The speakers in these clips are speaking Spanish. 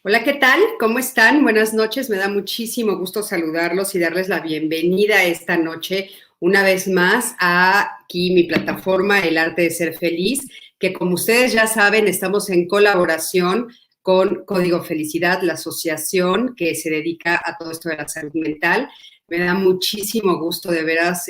Hola, ¿qué tal? ¿Cómo están? Buenas noches. Me da muchísimo gusto saludarlos y darles la bienvenida esta noche una vez más a aquí mi plataforma El Arte de Ser Feliz, que como ustedes ya saben, estamos en colaboración con Código Felicidad, la asociación que se dedica a todo esto de la salud mental. Me da muchísimo gusto de veras,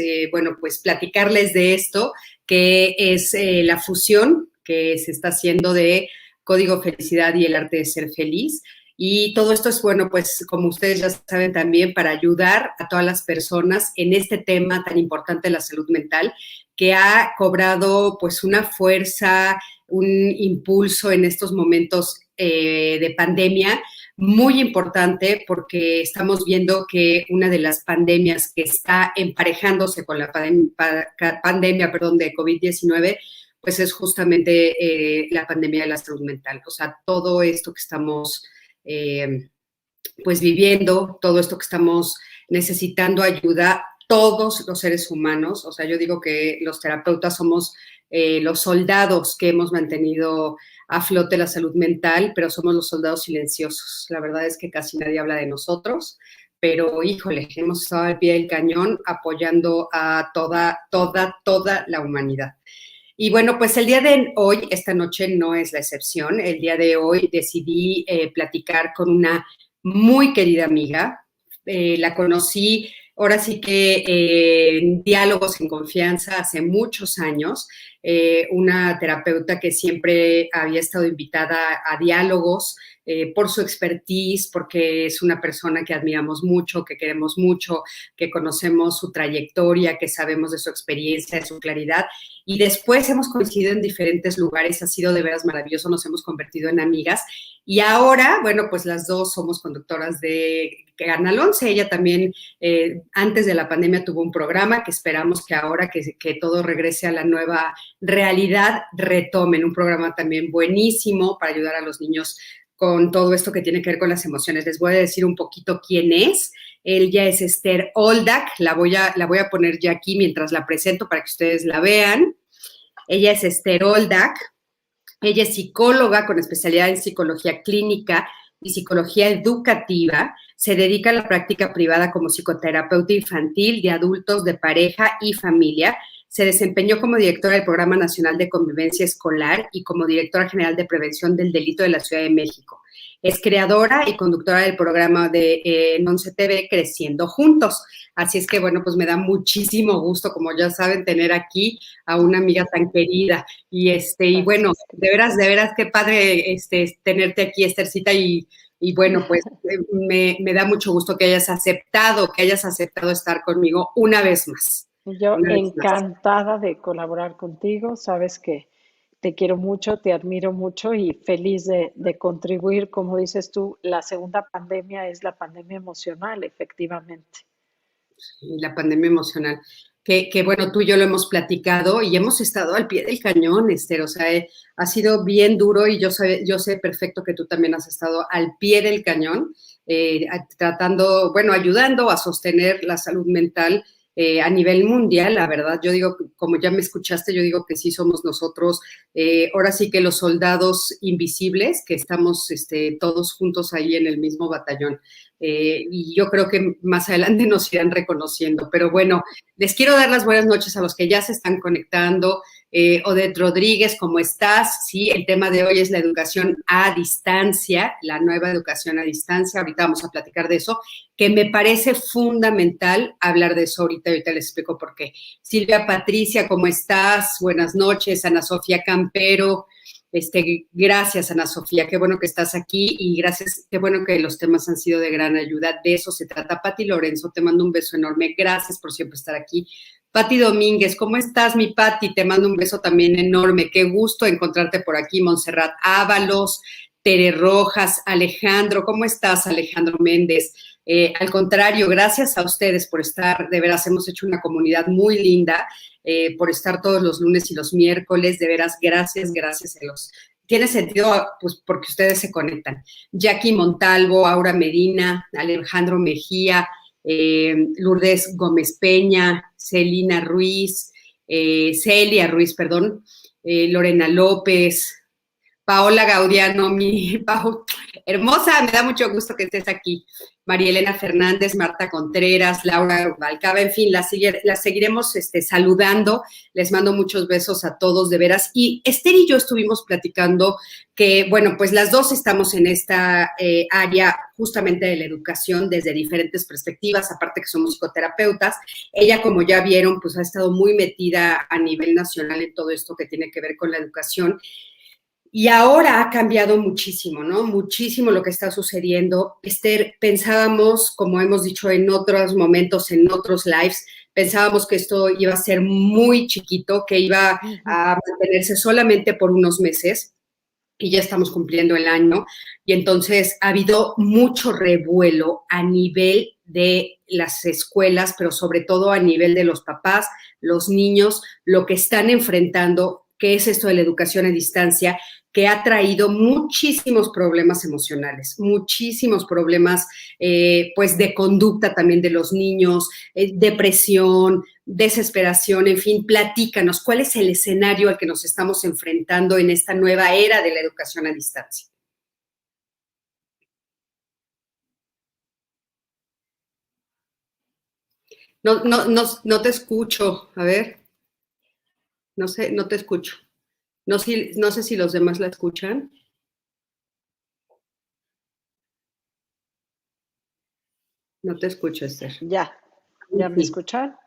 pues platicarles de esto, que es la fusión que se está haciendo de Código Felicidad y el Arte de Ser Feliz. Y todo esto es, bueno, pues como ustedes ya saben también, para ayudar a todas las personas en este tema tan importante de la salud mental, que ha cobrado pues una fuerza, un impulso en estos momentos de pandemia muy importante, porque estamos viendo que una de las pandemias que está emparejándose con la pandemia, de COVID-19, pues es justamente la pandemia de la salud mental. O sea, todo esto que estamos eh, pues viviendo, todo esto que estamos necesitando ayuda, todos los seres humanos. O sea, yo digo que los terapeutas somos los soldados que hemos mantenido a flote la salud mental, pero somos los soldados silenciosos. La verdad es que casi nadie habla de nosotros, pero híjole, hemos estado al pie del cañón apoyando a toda la humanidad. Y bueno, pues el día de hoy, esta noche no es la excepción. El día de hoy decidí platicar con una muy querida amiga. La conocí ahora sí que en diálogos en confianza hace muchos años. Una terapeuta que siempre había estado invitada a diálogos por su expertise, porque es una persona que admiramos mucho, que queremos mucho, que conocemos su trayectoria, que sabemos de su experiencia, de su claridad. Y después hemos coincidido en diferentes lugares, ha sido de veras maravilloso, nos hemos convertido en amigas. Y ahora, bueno, pues las dos somos conductoras de Canal 11. Ella también, antes de la pandemia, tuvo un programa que esperamos que ahora que todo regrese a la nueva realidad, retomen. Un programa también buenísimo para ayudar a los niños con todo esto que tiene que ver con las emociones. Les voy a decir un poquito quién es. Ella es Esther Oldak, la voy a poner ya aquí mientras la presento para que ustedes la vean. Ella es Esther Oldak, ella es psicóloga con especialidad en psicología clínica y psicología educativa. Se dedica a la práctica privada como psicoterapeuta infantil de adultos, de pareja y familia. Se desempeñó como directora del Programa Nacional de Convivencia Escolar y como directora general de Prevención del Delito de la Ciudad de México. Es creadora y conductora del programa de Once TV Creciendo Juntos. Así es que, bueno, pues me da muchísimo gusto, como ya saben, tener aquí a una amiga tan querida. Y bueno, de veras, qué padre tenerte aquí, Estercita, y bueno, pues me da mucho gusto que hayas aceptado estar conmigo una vez más. Yo Una vez más. encantada de colaborar contigo, sabes que te quiero mucho, te admiro mucho y feliz de contribuir, como dices tú, la segunda pandemia es la pandemia emocional, efectivamente. Y la pandemia emocional. Que bueno, tú y yo lo hemos platicado y hemos estado al pie del cañón, Esther. O sea, ha sido bien duro y yo sé perfecto que tú también has estado al pie del cañón, tratando, bueno, ayudando a sostener la salud mental a nivel mundial. La verdad, yo digo, como ya me escuchaste, yo digo que sí somos nosotros, ahora sí que los soldados invisibles, que estamos todos juntos ahí en el mismo batallón. Y yo creo que más adelante nos irán reconociendo. Pero bueno, les quiero dar las buenas noches a los que ya se están conectando. Odette Rodríguez, ¿cómo estás? Sí, el tema de hoy es la educación a distancia, la nueva educación a distancia. Ahorita vamos a platicar de eso, que me parece fundamental hablar de eso ahorita. Ahorita les explico por qué. Silvia Patricia, ¿cómo estás? Buenas noches. Ana Sofía Campero. Gracias, Ana Sofía, qué bueno que estás aquí y gracias, qué bueno que los temas han sido de gran ayuda. De eso se trata. Pati Lorenzo, te mando un beso enorme. Gracias por siempre estar aquí. Pati Domínguez, ¿cómo estás, mi Pati? Te mando un beso también enorme. Qué gusto encontrarte por aquí. Montserrat Ábalos, Tere Rojas, Alejandro, ¿cómo estás, Alejandro Méndez? Al contrario, gracias a ustedes por estar, de veras, hemos hecho una comunidad muy linda, por estar todos los lunes y los miércoles, de veras, gracias a los... Tiene sentido, pues, porque ustedes se conectan. Jackie Montalvo, Aura Medina, Alejandro Mejía, Lourdes Gómez Peña, Celia Ruiz, perdón, Lorena López, Paola Gaudiano, mi Pau, hermosa, me da mucho gusto que estés aquí. María Elena Fernández, Marta Contreras, Laura Rubalcaba, en fin, las seguiremos saludando. Les mando muchos besos a todos, de veras. Y Esther y yo estuvimos platicando que, bueno, pues las dos estamos en esta área justamente de la educación desde diferentes perspectivas, aparte que somos psicoterapeutas. Ella, como ya vieron, pues ha estado muy metida a nivel nacional en todo esto que tiene que ver con la educación. Y ahora ha cambiado muchísimo, ¿no? Muchísimo lo que está sucediendo. Esther, pensábamos, como hemos dicho en otros momentos, en otros lives, pensábamos que esto iba a ser muy chiquito, que iba a mantenerse solamente por unos meses y ya estamos cumpliendo el año. Y entonces ha habido mucho revuelo a nivel de las escuelas, pero sobre todo a nivel de los papás, los niños, lo que están enfrentando, que es esto de la educación a distancia, que ha traído muchísimos problemas emocionales, muchísimos problemas pues de conducta también de los niños, depresión, desesperación, en fin, platícanos, ¿cuál es el escenario al que nos estamos enfrentando en esta nueva era de la educación a distancia? No te escucho, a ver, no sé, no te escucho. No sé si los demás la escuchan. No te escucho, Esther. Ya, ya me Sí, escuchan.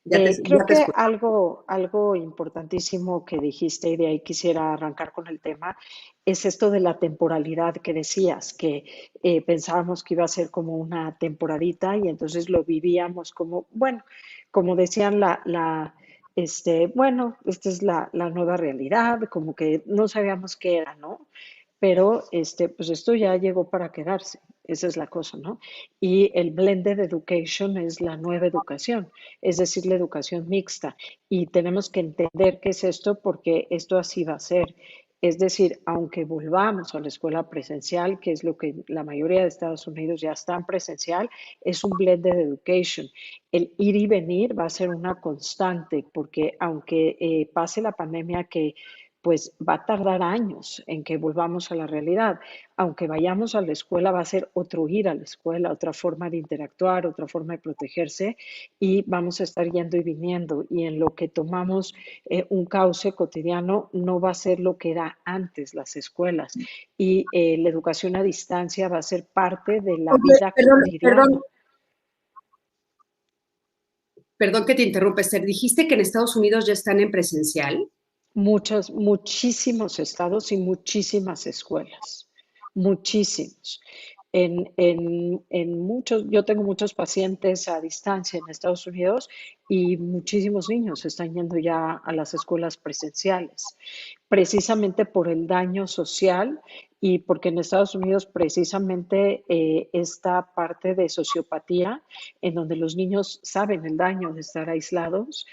Creo ya te que escucho. algo importantísimo que dijiste, y de ahí quisiera arrancar con el tema, es esto de la temporalidad que decías, que pensábamos que iba a ser como una temporadita y entonces lo vivíamos como, bueno, como decían bueno, esta es la nueva realidad, como que no sabíamos qué era, ¿no? Pero pues esto ya llegó para quedarse, esa es la cosa, ¿no? Y el blended education es la nueva educación, es decir, la educación mixta. Y tenemos que entender qué es esto porque esto así va a ser. Es decir, aunque volvamos a la escuela presencial, que es lo que la mayoría de Estados Unidos ya está en presencial, es un blended education. El ir y venir va a ser una constante porque aunque pase la pandemia que pues va a tardar años en que volvamos a la realidad. Aunque vayamos a la escuela, va a ser otro ir a la escuela, otra forma de interactuar, otra forma de protegerse y vamos a estar yendo y viniendo. Y en lo que tomamos un cauce cotidiano, no va a ser lo que era antes las escuelas. Y la educación a distancia va a ser parte de la Oye, vida cotidiana. perdón que te interrumpa, Esther. Dijiste que en Estados Unidos ya están en presencial. Muchísimos estados y muchísimas escuelas, muchísimos. En muchos, yo tengo muchos pacientes a distancia en Estados Unidos y muchísimos niños están yendo ya a las escuelas presenciales, precisamente por el daño social y porque en Estados Unidos precisamente esta parte de sociopatía, en donde los niños saben el daño de estar aislados,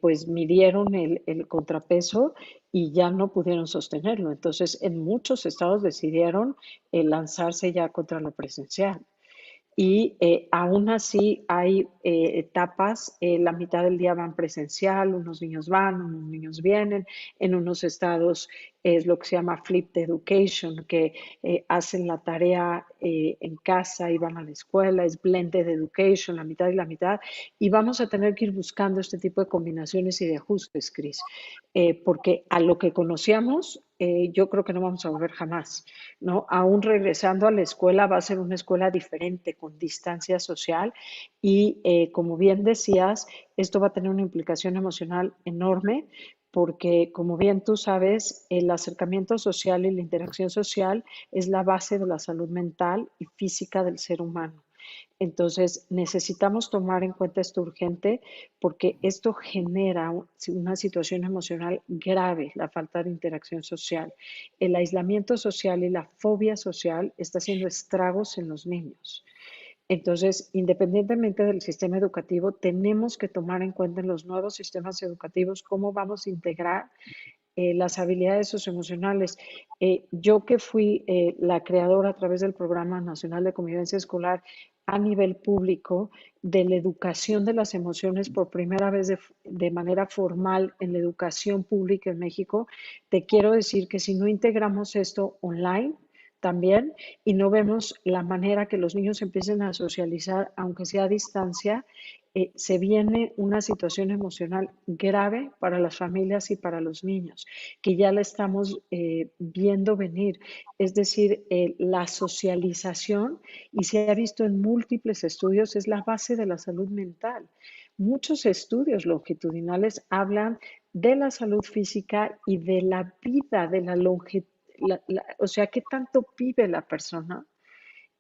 pues midieron el contrapeso y ya no pudieron sostenerlo. Entonces, en muchos estados decidieron lanzarse ya contra lo presencial. Y aún así hay etapas, la mitad del día van presencial, unos niños van, unos niños vienen, en unos estados es lo que se llama flipped education, que hacen la tarea en casa y van a la escuela, es blended education, la mitad y la mitad, y vamos a tener que ir buscando este tipo de combinaciones y de ajustes, Cris, porque a lo que conocíamos, yo creo que no vamos a volver jamás. ¿No? Aún regresando a la escuela, va a ser una escuela diferente, con distancia social y como bien decías, esto va a tener una implicación emocional enorme porque, como bien tú sabes, el acercamiento social y la interacción social es la base de la salud mental y física del ser humano. Entonces, necesitamos tomar en cuenta esto urgente porque esto genera una situación emocional grave, la falta de interacción social. El aislamiento social y la fobia social está haciendo estragos en los niños. Entonces, independientemente del sistema educativo, tenemos que tomar en cuenta en los nuevos sistemas educativos cómo vamos a integrar las habilidades socioemocionales. Yo que fui la creadora a través del Programa Nacional de Convivencia Escolar, a nivel público de la educación de las emociones por primera vez de manera formal en la educación pública en México, te quiero decir que si no integramos esto online también y no vemos la manera que los niños empiecen a socializar, aunque sea a distancia, se viene una situación emocional grave para las familias y para los niños, que ya la estamos viendo venir. Es decir, la socialización, y se ha visto en múltiples estudios, es la base de la salud mental. Muchos estudios longitudinales hablan de la salud física y de la vida, de la longevidad, o sea, qué tanto vive la persona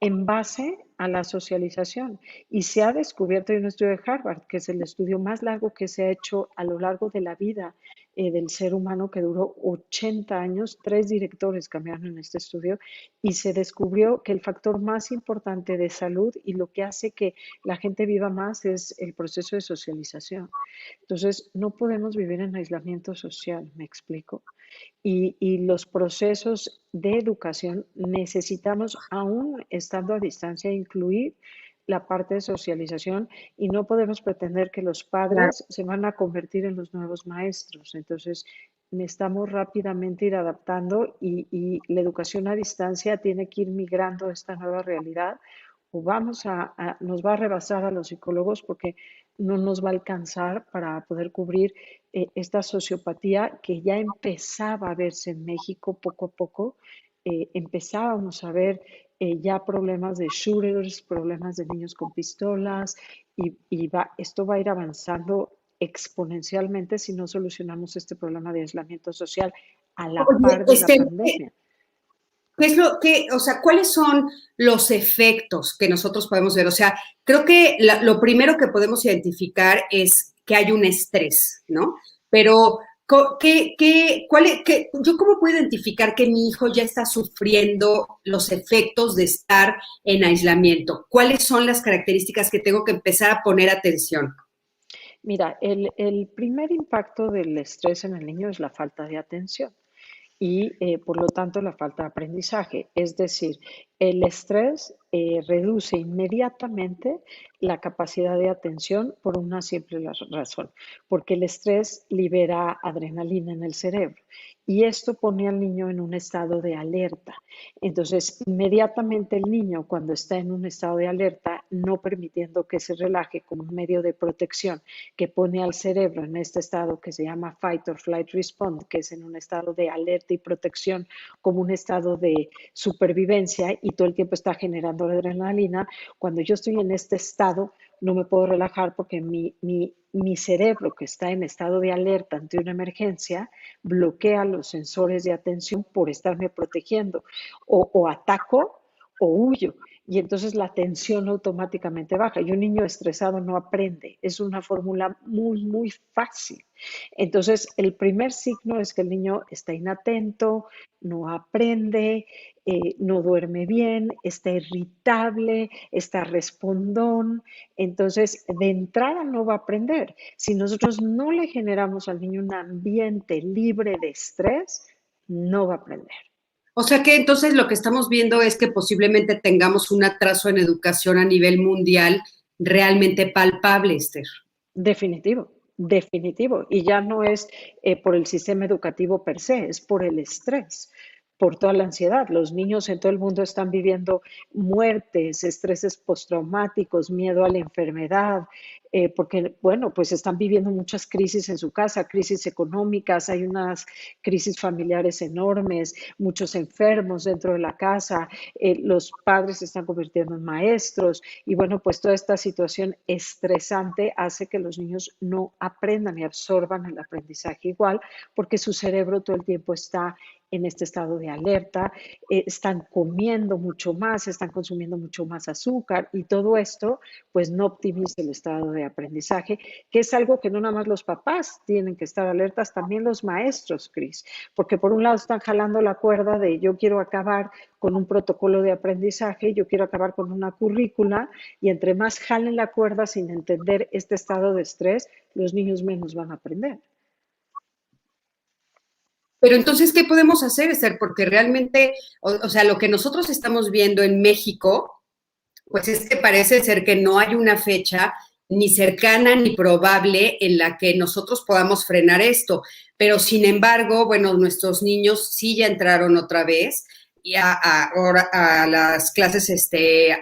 en base a la socialización. Y se ha descubierto, hay un estudio de Harvard, que es el estudio más largo que se ha hecho a lo largo de la vida del ser humano, que duró 80 años. 3 directores cambiaron en este estudio y se descubrió que el factor más importante de salud y lo que hace que la gente viva más es el proceso de socialización. Entonces, no podemos vivir en aislamiento social, ¿me explico? Y los procesos de educación necesitamos, aún estando a distancia, incluir la parte de socialización y no podemos pretender que los Claro. padres se van a convertir en los nuevos maestros. Entonces, necesitamos rápidamente ir adaptando y la educación a distancia tiene que ir migrando a esta nueva realidad o nos va a rebasar a los psicólogos porque no nos va a alcanzar para poder cubrir esta sociopatía que ya empezaba a verse en México poco a poco. Empezábamos a ver ya problemas de shooters, problemas de niños con pistolas esto va a ir avanzando exponencialmente si no solucionamos este problema de aislamiento social a la Oye, par de la pandemia. ¿qué es o sea, cuáles son los efectos que nosotros podemos ver? O sea, creo que lo primero que podemos identificar es que hay un estrés, ¿no? Pero, yo cómo puedo identificar que mi hijo ya está sufriendo los efectos de estar en aislamiento? ¿Cuáles son las características que tengo que empezar a poner atención? Mira, el primer impacto del estrés en el niño es la falta de atención y por lo tanto la falta de aprendizaje. Es decir, el estrés reduce inmediatamente la capacidad de atención por una simple razón, porque el estrés libera adrenalina en el cerebro y esto pone al niño en un estado de alerta. Entonces, inmediatamente el niño cuando está en un estado de alerta, no permitiendo que se relaje como un medio de protección que pone al cerebro en este estado que se llama fight or flight response, que es en un estado de alerta y protección, como un estado de supervivencia y todo el tiempo está generando adrenalina. Cuando yo estoy en este estado, no me puedo relajar porque mi cerebro, que está en estado de alerta ante una emergencia, bloquea los sensores de atención por estarme protegiendo. O ataco o huyo. Y entonces la atención automáticamente baja. Y un niño estresado no aprende. Es una fórmula muy, muy fácil. Entonces, el primer signo es que el niño está inatento, no aprende, no duerme bien, está irritable, está respondón. Entonces, de entrada no va a aprender. Si nosotros no le generamos al niño un ambiente libre de estrés, no va a aprender. O sea que entonces lo que estamos viendo es que posiblemente tengamos un atraso en educación a nivel mundial realmente palpable, Esther. Definitivo, definitivo. Y ya no es por el sistema educativo per se, es por el estrés, por toda la ansiedad. Los niños en todo el mundo están viviendo muertes, estreses postraumáticos, miedo a la enfermedad, porque, bueno, pues están viviendo muchas crisis en su casa, crisis económicas, hay unas crisis familiares enormes, muchos enfermos dentro de la casa, los padres se están convirtiendo en maestros y, bueno, pues toda esta situación estresante hace que los niños no aprendan y absorban el aprendizaje igual, porque su cerebro todo el tiempo está en este estado de alerta, están comiendo mucho más, están consumiendo mucho más azúcar y todo esto pues no optimiza el estado de aprendizaje, que es algo que no nada más los papás tienen que estar alertas, también los maestros, Cris, porque por un lado están jalando la cuerda de yo quiero acabar con un protocolo de aprendizaje, yo quiero acabar con una currícula y entre más jalen la cuerda sin entender este estado de estrés, los niños menos van a aprender. Pero entonces, ¿qué podemos hacer, Esther? Porque realmente, o sea, lo que nosotros estamos viendo en México Pues es que parece ser que no hay una fecha ni cercana ni probable en la que nosotros podamos frenar esto. Pero sin embargo, bueno, nuestros niños sí ya entraron otra vez y a las clases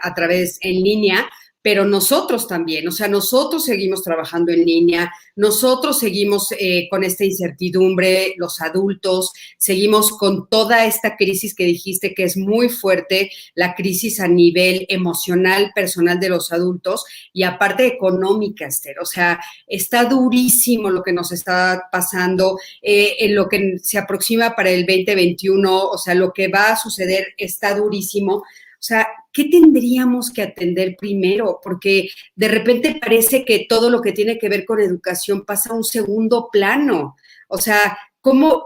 a través en línea, pero nosotros también, o sea, nosotros seguimos trabajando en línea, nosotros seguimos con esta incertidumbre, los adultos, seguimos con toda esta crisis que dijiste que es muy fuerte, la crisis a nivel emocional, personal de los adultos y aparte económica, Esther. O sea, está durísimo lo que nos está pasando, en lo que se aproxima para el 2021, o sea, lo que va a suceder está durísimo. O sea, ¿qué tendríamos que atender primero? Porque de repente parece que todo lo que tiene que ver con educación pasa a un segundo plano. O sea, ¿cómo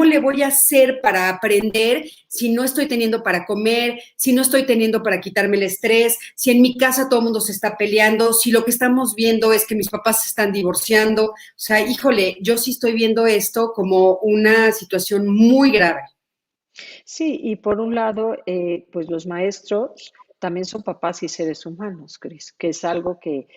le voy a hacer para aprender si no estoy teniendo para comer, si no estoy teniendo para quitarme el estrés, si en mi casa todo el mundo se está peleando, si lo que estamos viendo es que mis papás se están divorciando? O sea, híjole, yo sí estoy viendo esto como una situación muy grave. Sí, y por un lado, pues los maestros también son papás y seres humanos, Cris, que es algo que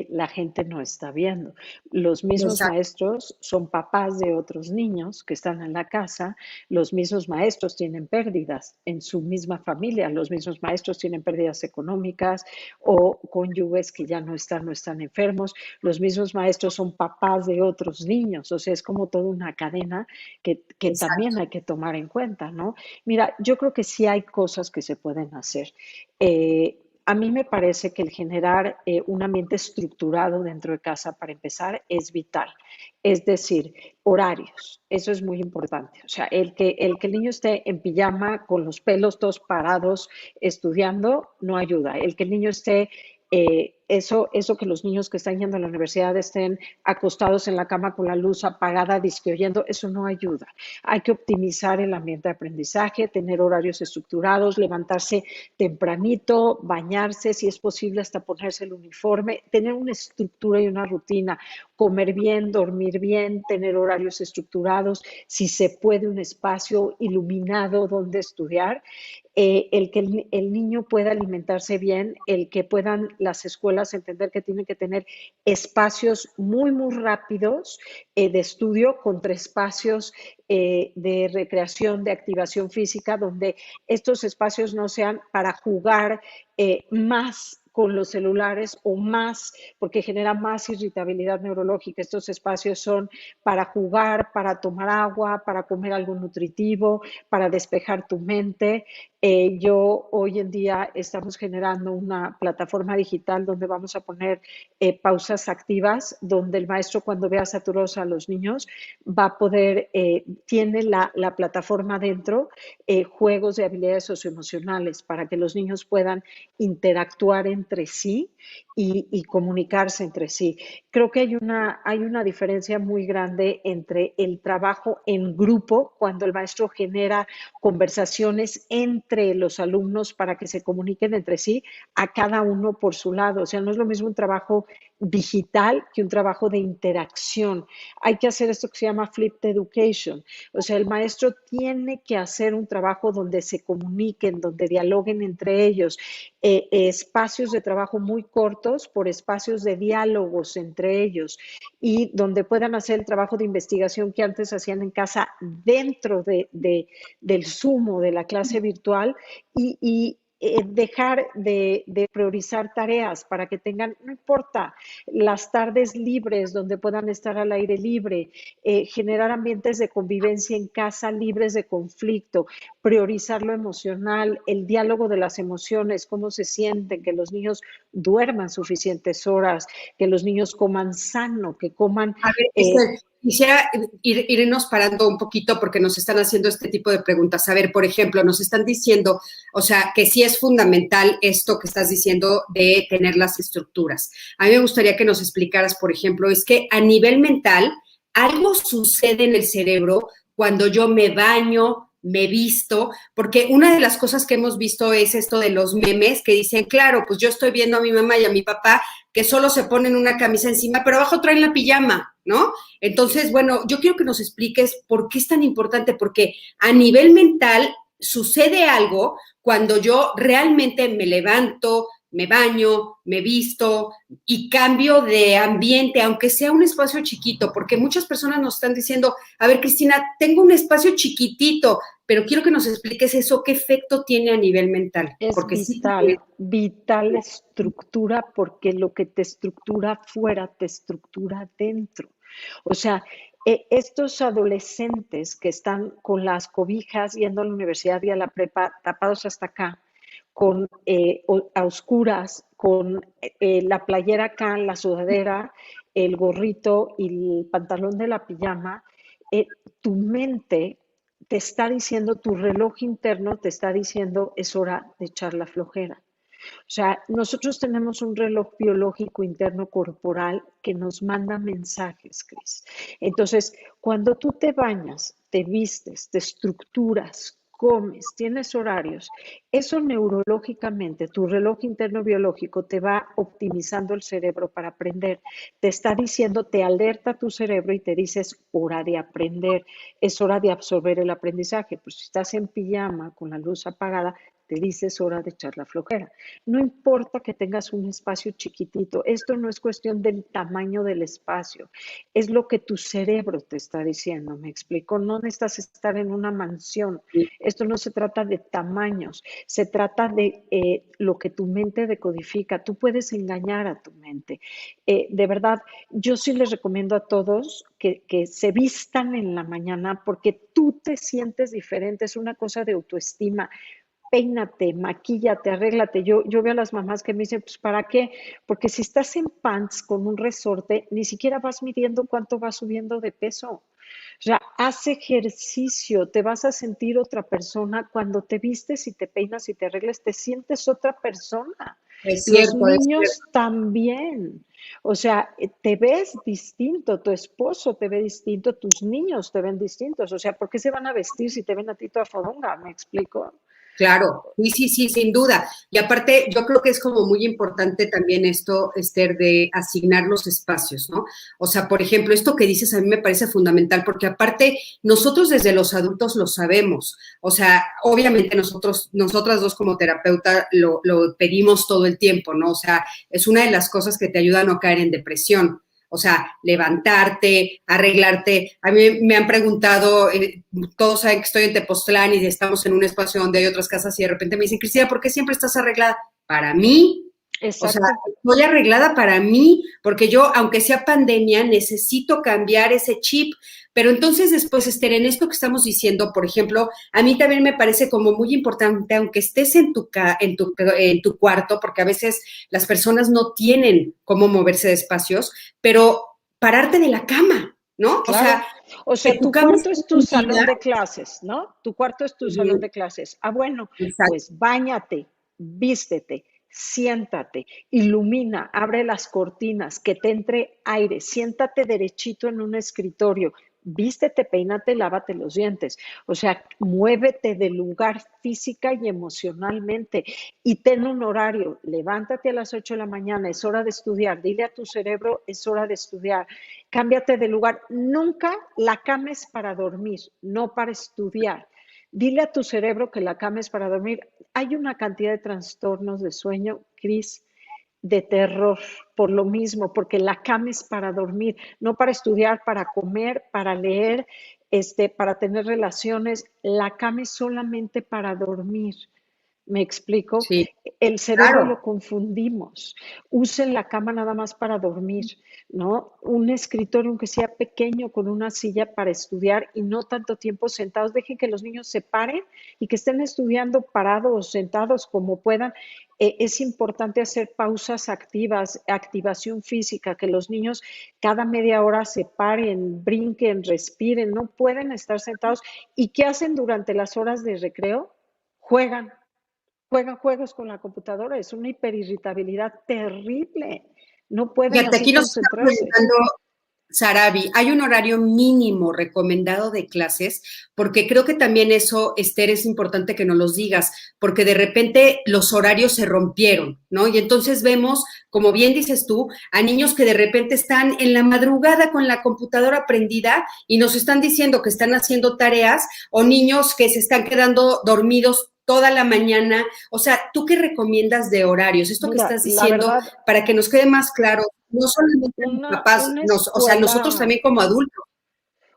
la gente no está viendo. Los mismos Exacto. maestros son papás de otros niños que están en la casa, los mismos maestros tienen pérdidas en su misma familia, los mismos maestros tienen pérdidas económicas o cónyuges que ya no están enfermos, los mismos maestros son papás de otros niños, o sea, es como toda una cadena que también hay que tomar en cuenta, ¿no? Mira, yo creo que sí hay cosas que se pueden hacer. A mí me parece que el generar un ambiente estructurado dentro de casa, para empezar, es vital. Es decir, horarios, eso es muy importante. O sea, el que el niño esté en pijama con los pelos todos parados estudiando no ayuda. El que el niño esté eso que los niños que están yendo a la universidad estén acostados en la cama con la luz apagada, disque oyendo, eso no ayuda. Hay que optimizar el ambiente de aprendizaje, tener horarios estructurados, levantarse tempranito, bañarse, si es posible hasta ponerse el uniforme, tener una estructura y una rutina, comer bien, dormir bien, tener horarios estructurados, si se puede un espacio iluminado donde estudiar, el que el niño pueda alimentarse bien, el que puedan las escuelas entender que tienen que tener espacios muy, muy rápidos de estudio contra espacios de recreación, de activación física, donde estos espacios no sean para jugar más con los celulares o más, porque genera más irritabilidad neurológica. Estos espacios son para jugar, para tomar agua, para comer algo nutritivo, para despejar tu mente. Yo hoy en día estamos generando una plataforma digital donde vamos a poner pausas activas, donde el maestro cuando vea saturados a los niños va a poder, tiene la plataforma dentro, juegos de habilidades socioemocionales para que los niños puedan interactuar entre sí y comunicarse entre sí. Creo que hay una diferencia muy grande entre el trabajo en grupo, cuando el maestro genera conversaciones entre los alumnos para que se comuniquen entre sí, a cada uno por su lado. O sea, no es lo mismo un trabajo digital que un trabajo de interacción. Hay que hacer esto que se llama flipped education. O sea, el maestro tiene que hacer un trabajo donde se comuniquen, donde dialoguen entre ellos, espacios de trabajo muy cortos por espacios de diálogos entre ellos y donde puedan hacer el trabajo de investigación que antes hacían en casa dentro del Zoom o de la clase virtual y dejar de priorizar tareas para que tengan, no importa, las tardes libres donde puedan estar al aire libre, generar ambientes de convivencia en casa libres de conflicto, priorizar lo emocional, el diálogo de las emociones, cómo se sienten, que los niños duerman suficientes horas, que los niños coman sano, que coman... A ver, quisiera irnos parando un poquito porque nos están haciendo este tipo de preguntas. A ver, por ejemplo, nos están diciendo, o sea, que sí es fundamental esto que estás diciendo de tener las estructuras. A mí me gustaría que nos explicaras, por ejemplo, es que a nivel mental, algo sucede en el cerebro cuando yo me baño, me visto, porque una de las cosas que hemos visto es esto de los memes que dicen, claro, pues yo estoy viendo a mi mamá y a mi papá que solo se ponen una camisa encima, pero abajo traen la pijama, ¿no? Entonces, bueno, yo quiero que nos expliques por qué es tan importante, porque a nivel mental sucede algo cuando yo realmente me levanto, me baño, me visto y cambio de ambiente, aunque sea un espacio chiquito, porque muchas personas nos están diciendo, a ver, Cristina, tengo un espacio chiquitito, pero quiero que nos expliques eso, qué efecto tiene a nivel mental, Es porque sí. vital, vital estructura, porque lo que te estructura fuera te estructura dentro. O sea, estos adolescentes que están con las cobijas yendo a la universidad y a la prepa, tapados hasta acá, con a oscuras, con la playera acá, la sudadera, el gorrito y el pantalón de la pijama, tu mente te está diciendo, tu reloj interno te está diciendo, es hora de echar la flojera. O sea, nosotros tenemos un reloj biológico interno corporal que nos manda mensajes, Cris. Entonces, cuando tú te bañas, te vistes, te estructuras, comes, tienes horarios, eso neurológicamente, tu reloj interno biológico te va optimizando el cerebro para aprender. Te está diciendo, te alerta tu cerebro y te dice, es hora de aprender, es hora de absorber el aprendizaje. Pues si estás en pijama con la luz apagada, te dices hora de echar la flojera. No importa que tengas un espacio chiquitito, esto no es cuestión del tamaño del espacio, es lo que tu cerebro te está diciendo, ¿me explico? No necesitas estar en una mansión, esto no se trata de tamaños, se trata de lo que tu mente decodifica, tú puedes engañar a tu mente. De verdad, yo sí les recomiendo a todos que se vistan en la mañana porque tú te sientes diferente, es una cosa de autoestima. Peínate, maquíllate, arréglate. Yo veo a las mamás que me dicen, pues ¿para qué? Porque si estás en pants con un resorte, ni siquiera vas midiendo cuánto vas subiendo de peso. O sea, haz ejercicio, te vas a sentir otra persona. Cuando te vistes y te peinas y te arreglas, te sientes otra persona. Es Los cierto, es niños cierto. también. O sea, te ves distinto, tu esposo te ve distinto, tus niños te ven distintos. O sea, ¿por qué se van a vestir si te ven a ti toda fodonga? ¿Me explico? Claro, sí, sí, sí, sin duda. Y aparte, yo creo que es como muy importante también esto, Esther, de asignar los espacios, ¿no? O sea, por ejemplo, esto que dices a mí me parece fundamental, porque aparte, nosotros desde los adultos lo sabemos. O sea, obviamente nosotras dos como terapeuta lo pedimos todo el tiempo, ¿no? O sea, es una de las cosas que te ayuda a no caer en depresión. O sea, levantarte, arreglarte. A mí me han preguntado, todos saben que estoy en Tepoztlán y estamos en un espacio donde hay otras casas y de repente me dicen, Cristina, ¿por qué siempre estás arreglada? Para mí, o sea, Exacto. estoy arreglada para mí, porque yo, aunque sea pandemia, necesito cambiar ese chip. Pero entonces después, Esther, en esto que estamos diciendo, por ejemplo, a mí también me parece como muy importante, aunque estés en tu cuarto, porque a veces las personas no tienen cómo moverse de espacios, pero pararte de la cama, ¿no? O Claro. sea, O que sea, tu tu cama cuarto esté es tu salón tendida. de clases, ¿no? Tu cuarto es tu salón de clases. Ah, bueno, Exacto. pues báñate, vístete, siéntate, ilumina, abre las cortinas, que te entre aire, siéntate derechito en un escritorio, vístete, peínate, lávate los dientes. O sea, muévete del lugar física y emocionalmente y ten un horario. Levántate a las 8 de la mañana, es hora de estudiar. Dile a tu cerebro, es hora de estudiar. Cámbiate de lugar. Nunca la cama es para dormir, no para estudiar. Dile a tu cerebro que la cama es para dormir. Hay una cantidad de trastornos de sueño, Cris, de terror por lo mismo, porque la cama es para dormir, no para estudiar, para comer, para leer, para tener relaciones. La cama es solamente para dormir. ¿Me explico? Sí, El cerebro claro. lo confundimos. Usen la cama nada más para dormir, ¿no? Un escritorio, aunque sea pequeño, con una silla para estudiar y no tanto tiempo sentados. Dejen que los niños se paren y que estén estudiando parados o sentados como puedan. Es importante hacer pausas activas, activación física, que los niños cada media hora se paren, brinquen, respiren, no pueden estar sentados. ¿Y qué hacen durante las horas de recreo? Juegan, juegan juegos con la computadora, es una hiperirritabilidad terrible. No pueden Fíjate, así aquí nos están concentrarse. preguntando, Sarabi, ¿hay un horario mínimo recomendado de clases? Porque creo que también eso, Esther, es importante que nos los digas, porque de repente los horarios se rompieron, ¿no? Y entonces vemos, como bien dices tú, a niños que de repente están en la madrugada con la computadora prendida y nos están diciendo que están haciendo tareas, o niños que se están quedando dormidos toda la mañana. O sea, ¿tú qué recomiendas de horarios? Esto que Mira, estás la diciendo, verdad, para que nos quede más claro, no solamente los papás, una o sea, nosotros escuela también como adultos.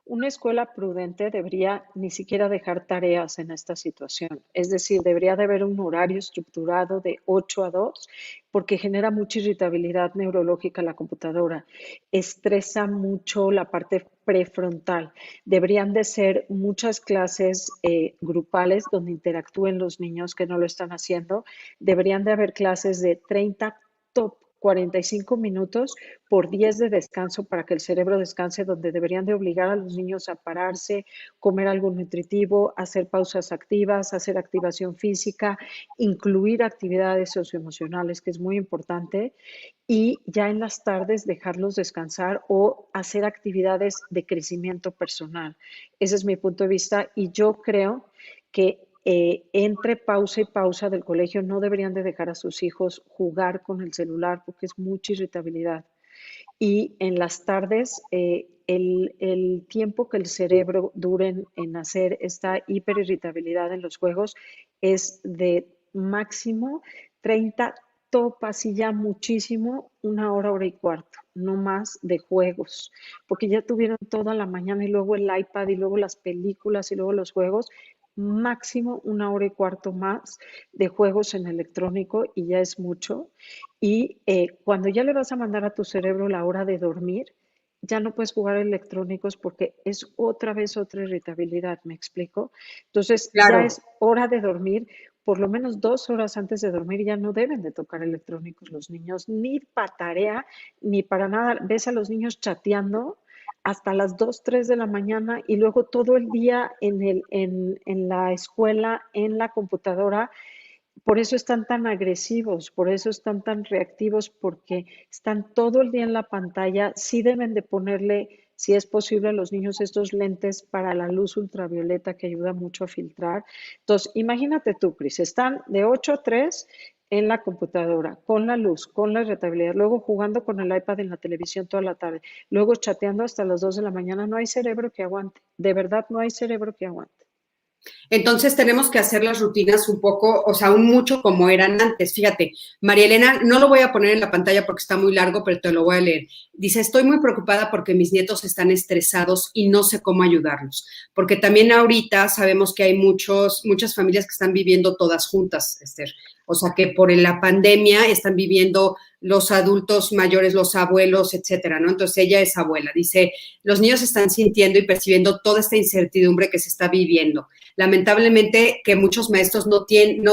Una escuela prudente debería ni siquiera dejar tareas en esta situación. Es decir, debería de haber un horario estructurado de 8 a 2 porque genera mucha irritabilidad neurológica la computadora. Estresa mucho la parte prefrontal. Deberían de ser muchas clases grupales donde interactúen los niños que no lo están haciendo. Deberían de haber clases de 30 top 45 minutos por 10 de descanso para que el cerebro descanse, donde deberían de obligar a los niños a pararse, comer algo nutritivo, hacer pausas activas, hacer activación física, incluir actividades socioemocionales, que es muy importante, y ya en las tardes dejarlos descansar o hacer actividades de crecimiento personal. Ese es mi punto de vista y yo creo que entre pausa y pausa del colegio no deberían de dejar a sus hijos jugar con el celular porque es mucha irritabilidad. Y en las tardes, el tiempo que el cerebro dure en hacer esta hiperirritabilidad en los juegos es de máximo 30 topas y ya muchísimo, una hora, hora y cuarto, no más de juegos, porque ya tuvieron toda la mañana y luego el iPad y luego las películas y luego los juegos, máximo una hora y cuarto más de juegos en electrónico y ya es mucho. Y cuando ya le vas a mandar a tu cerebro la hora de dormir, ya no puedes jugar electrónicos porque es otra vez otra irritabilidad, ¿me explico? Entonces ya Claro. es hora de dormir, por lo menos 2 horas antes de dormir ya no deben de tocar electrónicos los niños, ni para tarea, ni para nada. Ves a los niños chateando hasta las 2 3 de la mañana y luego todo el día en la escuela, en la computadora, por eso están tan agresivos, por eso están tan reactivos, porque están todo el día en la pantalla. Sí deben de ponerle, si es posible, a los niños estos lentes para la luz ultravioleta que ayuda mucho a filtrar. Entonces, imagínate tú, Cris, están de 8 a 3 en la computadora, con la luz, con la irritabilidad, luego jugando con el iPad en la televisión toda la tarde, luego chateando hasta las 2 de la mañana. No hay cerebro que aguante, de verdad no hay cerebro que aguante. Entonces tenemos que hacer las rutinas un poco, o sea, un mucho como eran antes. Fíjate, María Elena, no lo voy a poner en la pantalla porque está muy largo, pero te lo voy a leer. Dice, estoy muy preocupada porque mis nietos están estresados y no sé cómo ayudarlos. Porque también ahorita sabemos que hay muchas familias que están viviendo todas juntas, Esther. O sea, que por la pandemia están viviendo los adultos mayores, los abuelos, etcétera, ¿no? Entonces ella es abuela. Dice, los niños están sintiendo y percibiendo toda esta incertidumbre que se está viviendo. Lamentablemente que muchos maestros tienen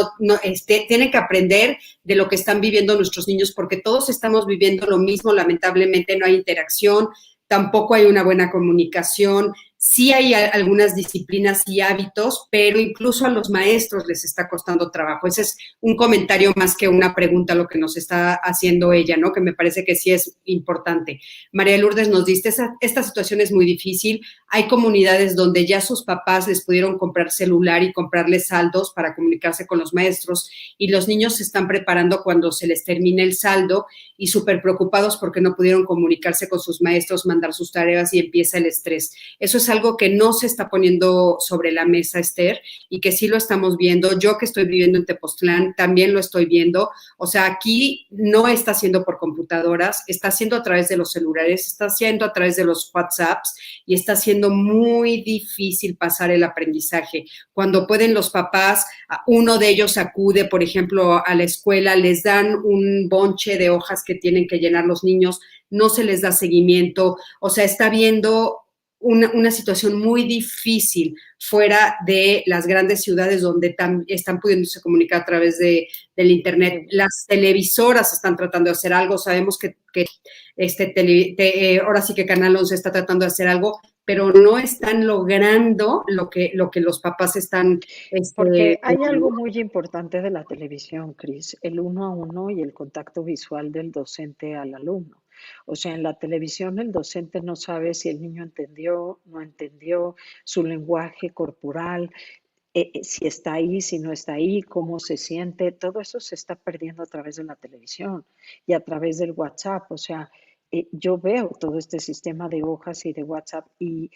que aprender de lo que están viviendo nuestros niños porque todos estamos viviendo lo mismo, lamentablemente no hay interacción, tampoco hay una buena comunicación, sí hay algunas disciplinas y hábitos, pero incluso a los maestros les está costando trabajo. Ese es un comentario más que una pregunta lo que nos está haciendo ella, ¿no? Que me parece que sí es importante. María Lourdes nos dice, esta situación es muy difícil, hay comunidades donde ya sus papás les pudieron comprar celular y comprarles saldos para comunicarse con los maestros y los niños se están preparando cuando se les termine el saldo y súper preocupados porque no pudieron comunicarse con sus maestros, mandar sus tareas y empieza el estrés. Eso es algo que no se está poniendo sobre la mesa, Esther, y que sí lo estamos viendo. Yo que estoy viviendo en Tepoztlán también lo estoy viendo. O sea, aquí no está haciendo por computadoras, está haciendo a través de los celulares, está haciendo a través de los WhatsApps y está haciendo muy difícil pasar el aprendizaje. Cuando pueden los papás, uno de ellos acude, por ejemplo, a la escuela, les dan un bonche de hojas que tienen que llenar los niños, no se les da seguimiento, o sea, está viendo una situación muy difícil fuera de las grandes ciudades donde están pudiéndose comunicar a través del Internet. Sí. Las televisoras están tratando de hacer algo, sabemos que ahora sí que Canal 11 está tratando de hacer algo, pero no están logrando lo que los papás están. Porque hay algo muy importante de la televisión, Cris, el uno a uno y el contacto visual del docente al alumno. O sea, en la televisión el docente no sabe si el niño entendió, no entendió, su lenguaje corporal, si está ahí, si no está ahí, cómo se siente, todo eso se está perdiendo a través de la televisión y a través del WhatsApp. O sea, yo veo todo este sistema de hojas y de WhatsApp y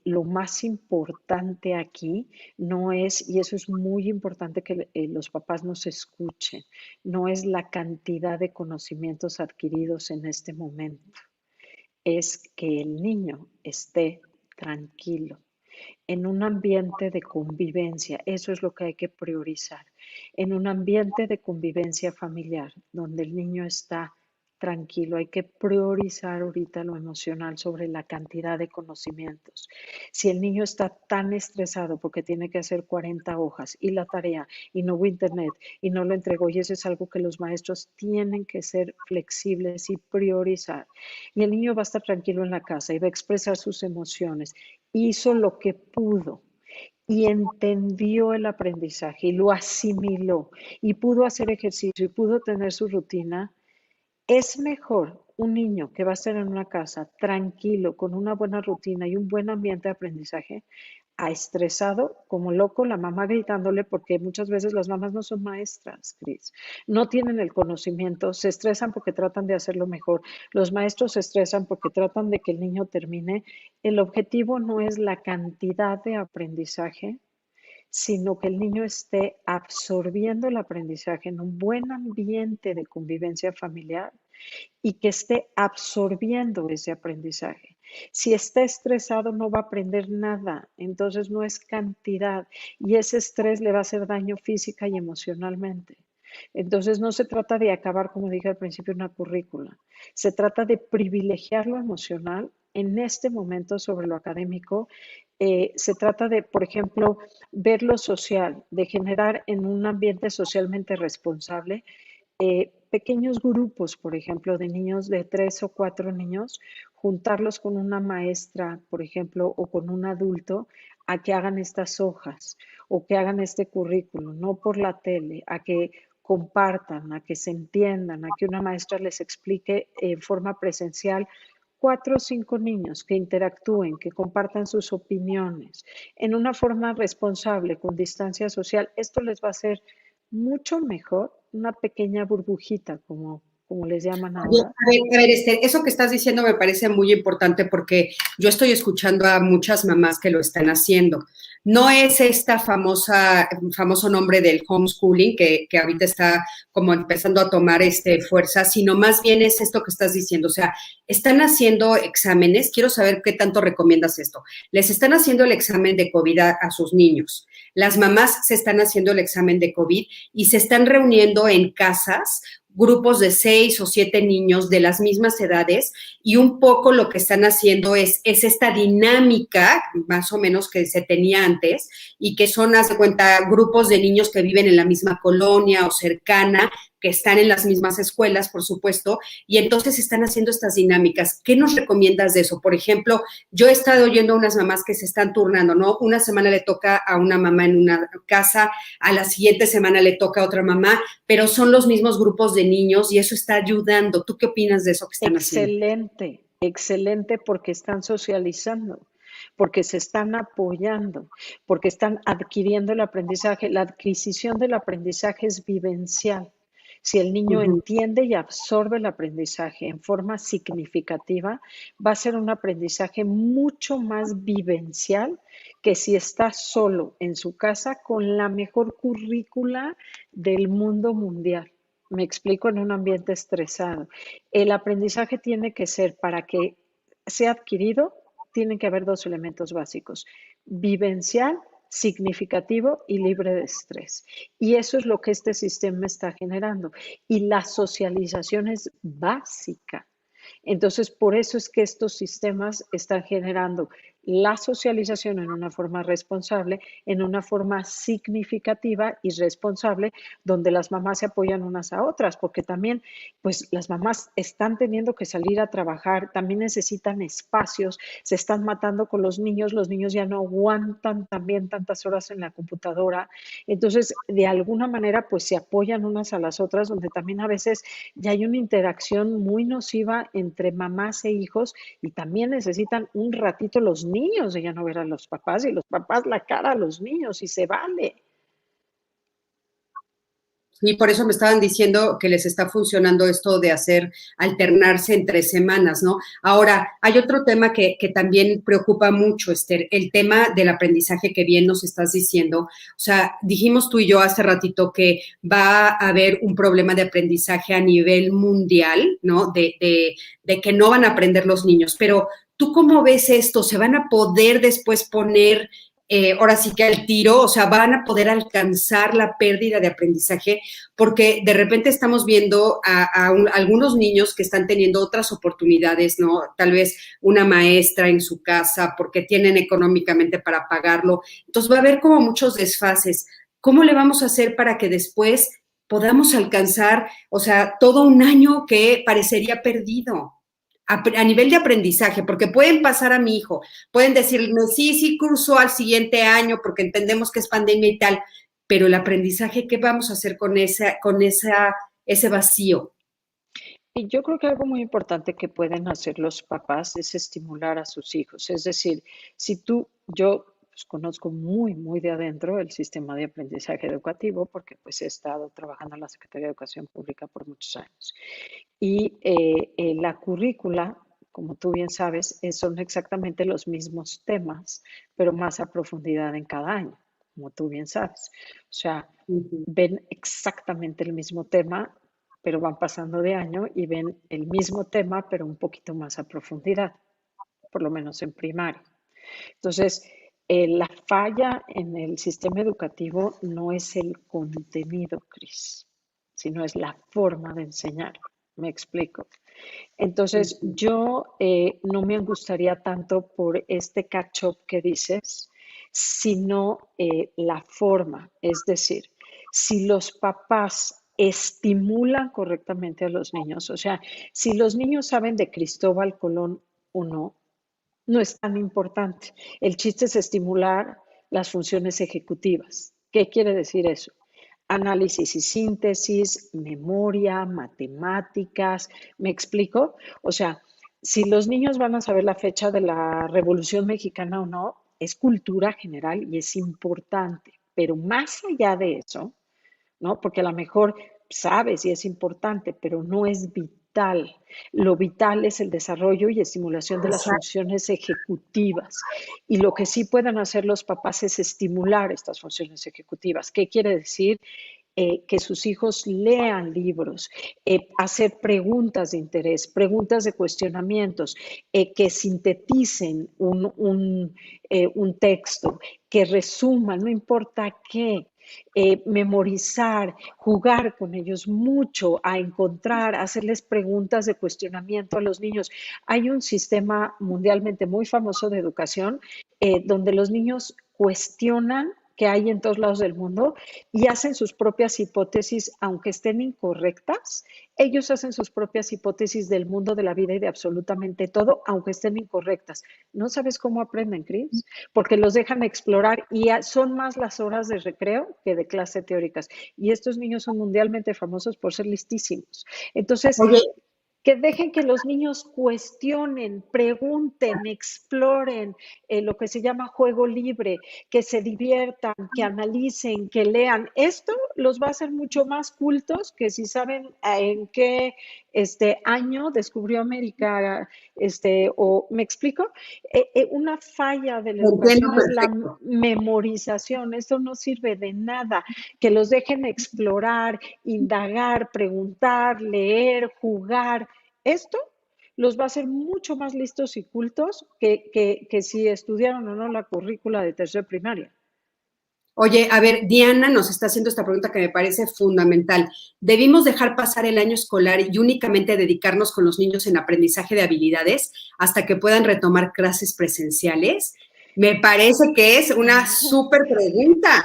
lo más importante aquí no es, y eso es muy importante que los papás nos escuchen, no es la cantidad de conocimientos adquiridos en este momento, es que el niño esté tranquilo en un ambiente de convivencia. Eso es lo que hay que priorizar. En un ambiente de convivencia familiar, donde el niño está tranquilo, hay que priorizar ahorita lo emocional sobre la cantidad de conocimientos. Si el niño está tan estresado porque tiene que hacer 40 hojas y la tarea y no hubo internet y no lo entregó, y eso es algo que los maestros tienen que ser flexibles y priorizar. Y el niño va a estar tranquilo en la casa y va a expresar sus emociones, hizo lo que pudo y entendió el aprendizaje y lo asimiló y pudo hacer ejercicio y pudo tener su rutina, es mejor un niño que va a estar en una casa tranquilo, con una buena rutina y un buen ambiente de aprendizaje, a estresado como loco, la mamá gritándole, porque muchas veces las mamás no son maestras, Cris, no tienen el conocimiento, se estresan porque tratan de hacerlo mejor, los maestros se estresan porque tratan de que el niño termine. El objetivo no es la cantidad de aprendizaje, sino que el niño esté absorbiendo el aprendizaje en un buen ambiente de convivencia familiar y que esté absorbiendo ese aprendizaje. Si está estresado no va a aprender nada, entonces no es cantidad y ese estrés le va a hacer daño física y emocionalmente. Entonces no se trata de acabar, como dije al principio, una currícula. Se trata de privilegiar lo emocional en este momento sobre lo académico. Se trata de, por ejemplo, ver lo social, de generar en un ambiente socialmente responsable pequeños grupos, por ejemplo, de niños de 3 o 4 niños, juntarlos con una maestra, por ejemplo, o con un adulto, a que hagan estas hojas o que hagan este currículo, no por la tele, a que compartan, a que se entiendan, a que una maestra les explique en forma presencial 4 o 5 niños que interactúen, que compartan sus opiniones en una forma responsable, con distancia social. Esto les va a hacer mucho mejor una pequeña burbujita, como les llaman Oye, ahora. a ver, eso que estás diciendo me parece muy importante porque yo estoy escuchando a muchas mamás que lo están haciendo. No es esta famoso nombre del homeschooling que ahorita está como empezando a tomar fuerza, sino más bien es esto que estás diciendo. O sea, están haciendo exámenes. Quiero saber qué tanto recomiendas esto. Les están haciendo el examen de COVID a sus niños. Las mamás se están haciendo el examen de COVID y se están reuniendo en casas grupos de 6 o 7 niños de las mismas edades y un poco lo que están haciendo es esta dinámica más o menos que se tenía antes y que son, haz de cuenta, grupos de niños que viven en la misma colonia o cercana, que están en las mismas escuelas, por supuesto, y entonces están haciendo estas dinámicas. ¿Qué nos recomiendas de eso? Por ejemplo, yo he estado oyendo a unas mamás que se están turnando, ¿no? Una semana le toca a una mamá en una casa, a la siguiente semana le toca a otra mamá, pero son los mismos grupos de niños y eso está ayudando. ¿Tú qué opinas de eso que están haciendo? Excelente, excelente porque están socializando, porque se están apoyando, porque están adquiriendo el aprendizaje. La adquisición del aprendizaje es vivencial. Si el Uh niño -huh. entiende y absorbe el aprendizaje en forma significativa, va a ser un aprendizaje mucho más vivencial que si está solo en su casa con la mejor currícula del mundo mundial. Me explico, en un ambiente estresado. El aprendizaje tiene que ser, para que sea adquirido, tienen que haber 2 elementos básicos: vivencial, significativo y libre de estrés. Y eso es lo que este sistema está generando. Y la socialización es básica. Entonces, por eso es que estos sistemas están generando la socialización en una forma responsable, en una forma significativa y responsable, donde las mamás se apoyan unas a otras, porque también, pues las mamás están teniendo que salir a trabajar, también necesitan espacios, se están matando con los niños ya no aguantan también tantas horas en la computadora, entonces de alguna manera pues se apoyan unas a las otras, donde también a veces ya hay una interacción muy nociva entre mamás e hijos y también necesitan un ratito los niños de ya no ver a los papás y los papás la cara a los niños y se vale. Y por eso me estaban diciendo que les está funcionando esto de hacer alternarse entre semanas, ¿no? Ahora, hay otro tema que también preocupa mucho, Esther, el tema del aprendizaje que bien nos estás diciendo. O sea, dijimos tú y yo hace ratito que va a haber un problema de aprendizaje a nivel mundial, ¿no? De que no van a aprender los niños, pero ¿tú cómo ves esto? ¿Se van a poder después poner ahora sí que al tiro, o sea, van a poder alcanzar la pérdida de aprendizaje, porque de repente estamos viendo algunos niños que están teniendo otras oportunidades, ¿no? Tal vez una maestra en su casa, porque tienen económicamente para pagarlo. Entonces va a haber como muchos desfases. ¿Cómo le vamos a hacer para que después podamos alcanzar, o sea, todo un año que parecería perdido? A nivel de aprendizaje, porque pueden pasar a mi hijo, pueden decirme, sí, sí, curso al siguiente año porque entendemos que es pandemia y tal, pero el aprendizaje, ¿qué vamos a hacer ese vacío? Y yo creo que algo muy importante que pueden hacer los papás es estimular a sus hijos. Es decir, si tú, yo pues, conozco muy de adentro el sistema de aprendizaje educativo porque pues he estado trabajando en la Secretaría de Educación Pública por muchos años. Y la currícula, como tú bien sabes, son exactamente los mismos temas, pero más a profundidad en cada año, como tú bien sabes. O sea, Uh -huh. ven exactamente el mismo tema, pero van pasando de año y ven el mismo tema, pero un poquito más a profundidad, por lo menos en primaria. Entonces, la falla en el sistema educativo no es el contenido, Cris, sino es la forma de enseñar. Me explico. Uh Entonces, -huh. yo no me angustiaría tanto por este catch-up que dices, sino la forma. Es decir, si los papás estimulan correctamente a los niños, o sea, si los niños saben de Cristóbal Colón o no, no es tan importante. El chiste es estimular las funciones ejecutivas. ¿Qué quiere decir eso? Análisis y síntesis, memoria, matemáticas. ¿Me explico? O sea, si los niños van a saber la fecha de la Revolución Mexicana o no, es cultura general y es importante. Pero más allá de eso, ¿no? Porque a lo mejor sabes y es importante, pero no es vital. Lo vital es el desarrollo y estimulación de las Exacto. funciones ejecutivas. Y lo que sí pueden hacer los papás es estimular estas funciones ejecutivas. ¿Qué quiere decir? Que sus hijos lean libros, hacer preguntas de interés, preguntas de cuestionamientos, que sinteticen un texto, que resuman, no importa qué, memorizar, jugar con ellos mucho, a encontrar, hacerles preguntas de cuestionamiento a los niños. Hay un sistema mundialmente muy famoso de educación donde los niños cuestionan que hay en todos lados del mundo y hacen sus propias hipótesis, aunque estén incorrectas. Ellos hacen sus propias hipótesis del mundo, de la vida y de absolutamente todo, aunque estén incorrectas. ¿No sabes cómo aprenden, Cris? Porque los dejan explorar y son más las horas de recreo que de clase teóricas. Y estos niños son mundialmente famosos por ser listísimos. Entonces, Oye, que dejen que los niños cuestionen, pregunten, exploren lo que se llama juego libre, que se diviertan, que analicen, que lean. Esto los va a hacer mucho más cultos que si saben en qué año descubrió América, o me explico, una falla de la lo entiendo educación es la perfecto. memorización. Esto no sirve de nada. Que los dejen explorar, indagar, preguntar, leer, jugar. Esto los va a hacer mucho más listos y cultos que si estudiaron o no la currícula de tercera primaria. Oye, a ver, Diana nos está haciendo esta pregunta que me parece fundamental. ¿Debimos dejar pasar el año escolar y únicamente dedicarnos con los niños en aprendizaje de habilidades hasta que puedan retomar clases presenciales? Me parece que es una súper pregunta.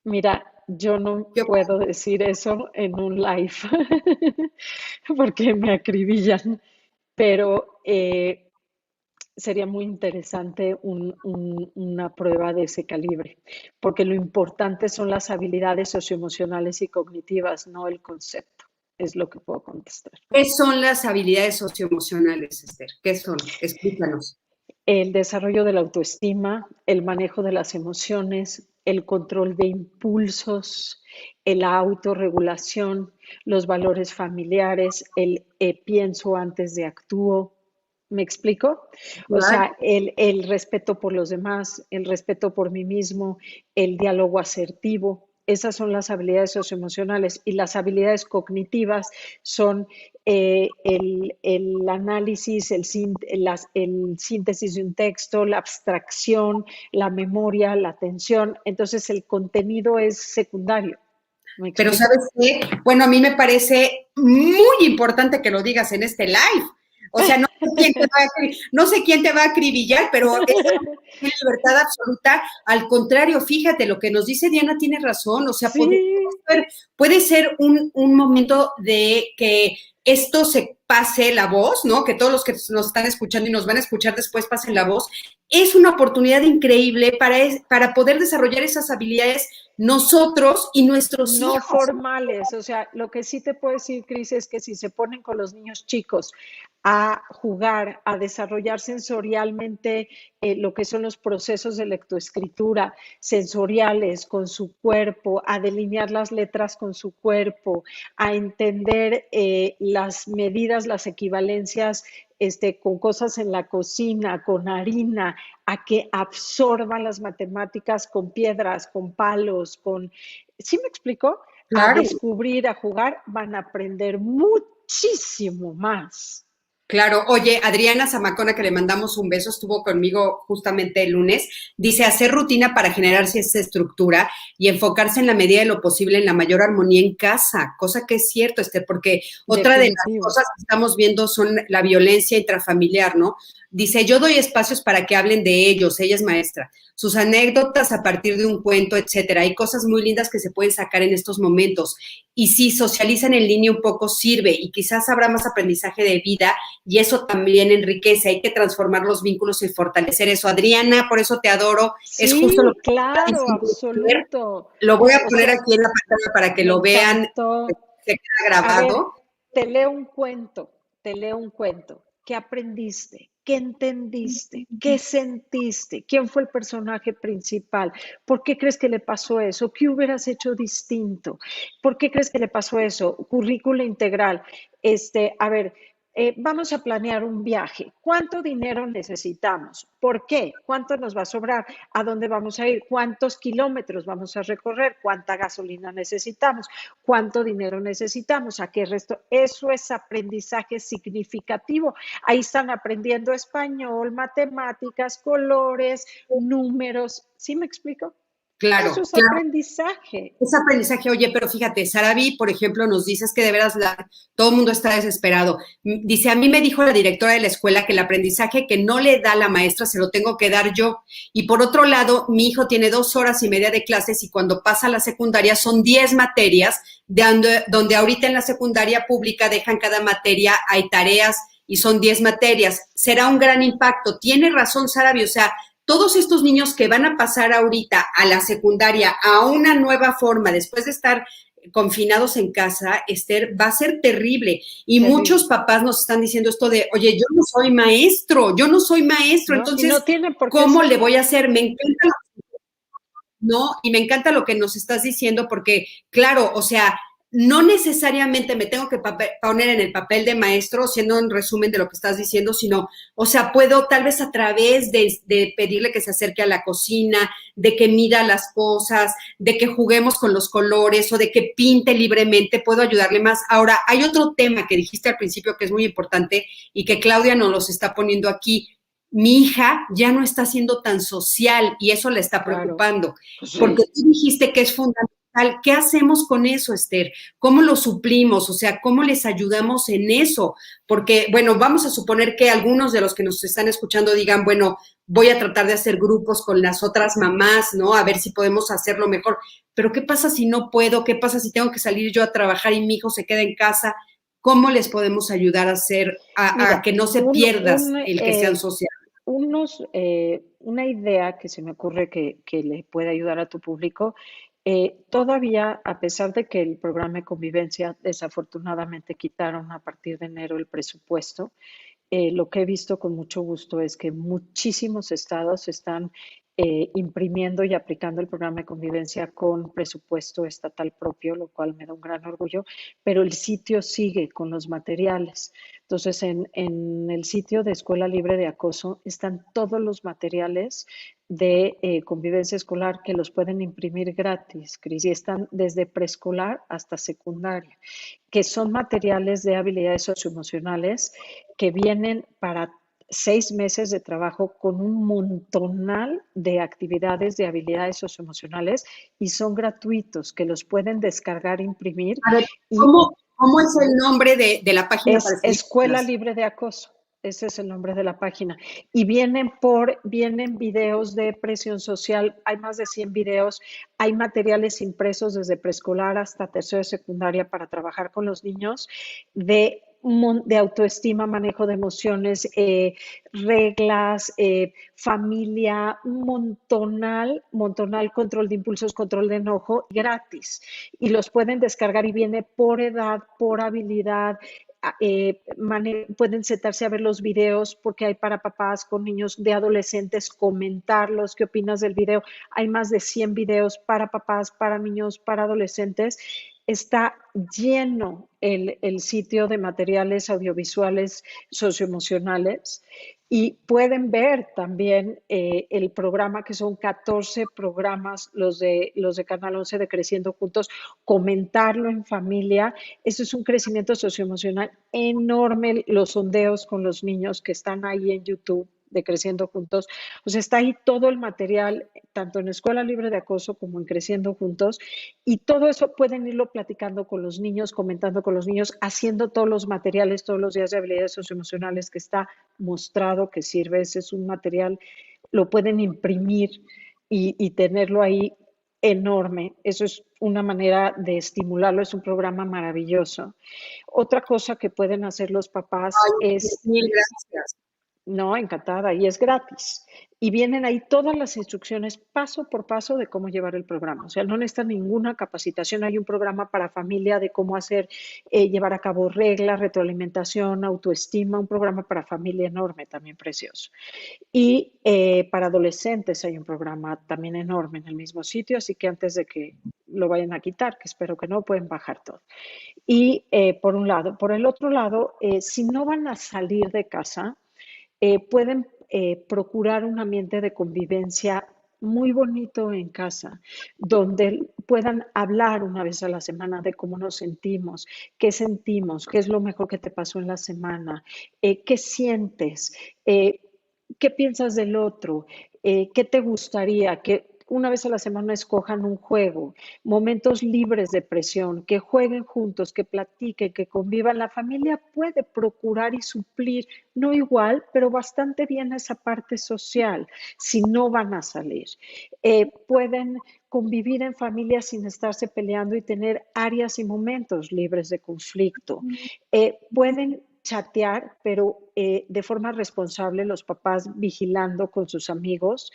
Mira, yo no Yo, puedo decir eso en un live porque me acribillan, pero sería muy interesante una prueba de ese calibre, porque lo importante son las habilidades socioemocionales y cognitivas, no el concepto. Es lo que puedo contestar. ¿qué son las habilidades socioemocionales, Esther? ¿Qué son? Explícanos. El desarrollo de la autoestima, el manejo de las emociones, el control de impulsos, la autorregulación, los valores familiares, el pienso antes de actúo. ¿Me explico? O Claro. sea, el respeto por los demás, el respeto por mí mismo, el diálogo asertivo. Esas son las habilidades socioemocionales y las habilidades cognitivas son el análisis, el síntesis de un texto, la abstracción, la memoria, la atención. Entonces el contenido es secundario. ¿Me Pero explico? ¿sabes qué? Bueno, a mí me parece muy importante que lo digas en este live. O sea, no sé quién te va a acribillar, pero es una libertad absoluta. Al contrario, fíjate, lo que nos dice Diana tiene razón. O sea, Sí, puede ser un momento de que esto se pase la voz, ¿no? Que todos los que nos están escuchando y nos van a escuchar después pasen la voz. Es una oportunidad increíble para poder desarrollar esas habilidades nosotros y nuestros no hijos. formales. O sea, lo que sí te puedo decir, Cris, es que si se ponen con los niños chicos a jugar, a desarrollar sensorialmente lo que son los procesos de lectoescritura sensoriales con su cuerpo, a delinear las letras con su cuerpo, a entender las medidas, las equivalencias con cosas en la cocina, con harina, a que absorban las matemáticas con piedras, con palos, con... ¿Sí me explico? A Claro, descubrir, a jugar, van a aprender muchísimo más. claro. Oye, Adriana Zamacona, que le mandamos un beso, estuvo conmigo justamente el lunes, dice hacer rutina para generarse esa estructura y enfocarse en la medida de lo posible en la mayor armonía en casa, cosa que es cierto, Esther, porque otra de las Definitivo. cosas que estamos viendo son la violencia intrafamiliar, ¿no? Dice, yo doy espacios para que hablen de ellos, ella es maestra, sus anécdotas a partir de un cuento, etcétera. Hay cosas muy lindas que se pueden sacar en estos momentos. Y si socializan en línea un poco sirve y quizás habrá más aprendizaje de vida y eso también enriquece. Hay que transformar los vínculos y fortalecer eso. Adriana, por eso te adoro. Es justo lo Sí, que está claro, diciendo. absoluto. Lo voy a O poner sea, aquí en la pantalla para que me lo vean. encantó. Se queda A ver, grabado. te leo un cuento, te leo un cuento. ¿Qué aprendiste? ¿Qué entendiste? ¿Qué sentiste? ¿Quién fue el personaje principal? ¿Por qué crees que le pasó eso? ¿Qué hubieras hecho distinto? ¿Por qué crees que le pasó eso? Currícula integral. A ver, vamos a planear un viaje. ¿Cuánto dinero necesitamos? ¿Por qué? ¿Cuánto nos va a sobrar? ¿A dónde vamos a ir? ¿Cuántos kilómetros vamos a recorrer? ¿Cuánta gasolina necesitamos? ¿Cuánto dinero necesitamos? ¿A qué resto? Eso es aprendizaje significativo. Ahí están aprendiendo español, matemáticas, colores, números. ¿Sí me explico? Eso Claro, es claro. aprendizaje. Es aprendizaje, oye, pero fíjate, Sarabi, por ejemplo, nos dices que de veras todo el mundo está desesperado. Dice, a mí me dijo la directora de la escuela que el aprendizaje que no le da la maestra se lo tengo que dar yo. Y por otro lado, mi hijo tiene 2 horas y media de clases y cuando pasa a la secundaria son 10 materias, donde ahorita en la secundaria pública dejan cada materia, hay tareas y son 10 materias. Será un gran impacto. Tiene razón, Sarabi, o sea, todos estos niños que van a pasar ahorita a la secundaria a una nueva forma, después de estar confinados en casa, Esther, va a ser terrible. Y muchos Terrible. papás nos están diciendo esto de, oye, yo no soy maestro, ¿No? Y no entonces, tiene por qué ¿cómo le voy serlo. a hacer? Me encanta, ¿no? Y me encanta lo que nos estás diciendo porque, claro, o sea, no necesariamente me tengo que poner en el papel de maestro, siendo un resumen de lo que estás diciendo, sino, o sea, puedo tal vez a través de pedirle que se acerque a la cocina, de que mira las cosas, de que juguemos con los colores o de que pinte libremente, puedo ayudarle más. Ahora, hay otro tema que dijiste al principio que es muy importante y que Claudia nos los está poniendo aquí. mi hija ya no está siendo tan social y eso le está preocupando. Pues sí. Porque tú dijiste que es fundamental. ¿Qué hacemos con eso, Esther? ¿Cómo lo suplimos? O sea, ¿cómo les ayudamos en eso? Porque, bueno, vamos a suponer que algunos de los que nos están escuchando digan, bueno, voy a tratar de hacer grupos con las otras mamás, ¿no? A ver si podemos hacerlo mejor. Pero ¿qué pasa si no puedo? ¿Qué pasa si tengo que salir yo a trabajar y mi hijo se queda en casa? ¿Cómo les podemos ayudar a hacer, a que no se pierda el que sean sociales? Una idea que se me ocurre que le puede ayudar a tu público, todavía, a pesar de que el programa de convivencia desafortunadamente quitaron a partir de enero el presupuesto, lo que he visto con mucho gusto es que muchísimos estados están imprimiendo y aplicando el programa de convivencia con presupuesto estatal propio, lo cual me da un gran orgullo, pero el sitio sigue con los materiales. Entonces, en el sitio de Escuela Libre de Acoso están todos los materiales de convivencia escolar que los pueden imprimir gratis, Cris, y están desde preescolar hasta secundaria, que son materiales de habilidades socioemocionales que vienen para 6 meses de trabajo con un montonal de actividades de habilidades socioemocionales y son gratuitos, que los pueden descargar, imprimir. A ver, ¿cómo es el nombre de la página? Es Escuela Libre de Acoso. Ese es el nombre de la página. Y vienen videos de presión social, hay más de 100 videos, hay materiales impresos desde preescolar hasta tercero de secundaria para trabajar con los niños de autoestima, manejo de emociones, reglas, familia, un montonal control de impulsos, control de enojo, gratis. Y los pueden descargar y viene por edad, por habilidad. Pueden sentarse a ver los videos porque hay para papás con niños de adolescentes, comentarlos, qué opinas del video. Hay más de 100 videos para papás, para niños, para adolescentes. Está lleno el sitio de materiales audiovisuales socioemocionales y pueden ver también el programa, que son 14 programas, los de Canal 11 de Creciendo Juntos, comentarlo en familia. Eso es un crecimiento socioemocional enorme, los sondeos con los niños que están ahí en YouTube de Creciendo Juntos. Pues está ahí todo el material, tanto en Escuela Libre de Acoso como en Creciendo Juntos, y todo eso pueden irlo platicando con los niños, comentando con los niños, haciendo todos los materiales todos los días de habilidades socioemocionales que está mostrado que sirve. Ese es un material, lo pueden imprimir y tenerlo ahí enorme. Eso es una manera de estimularlo, es un programa maravilloso. Otra cosa que pueden hacer los papás es... Mil gracias. No, encantada, y es gratis. Y vienen ahí todas las instrucciones paso por paso de cómo llevar el programa. O sea, no necesita ninguna capacitación. Hay un programa para familia de cómo hacer, llevar a cabo reglas, retroalimentación, autoestima, un programa para familia enorme, también precioso. Y para adolescentes hay un programa también enorme en el mismo sitio, así que antes de que lo vayan a quitar, que espero que no, pueden bajar todo. Y por un lado. Por el otro lado, si no van a salir de casa, pueden procurar un ambiente de convivencia muy bonito en casa, donde puedan hablar una vez a la semana de cómo nos sentimos, qué es lo mejor que te pasó en la semana, qué sientes, qué piensas del otro, qué te gustaría, que una vez a la semana escojan un juego, momentos libres de presión, que jueguen juntos, que platiquen, que convivan. La familia puede procurar y suplir, no igual, pero bastante bien esa parte social, si no van a salir. Pueden convivir en familia sin estarse peleando y tener áreas y momentos libres de conflicto. Pueden chatear, pero de forma responsable, los papás vigilando con sus amigos,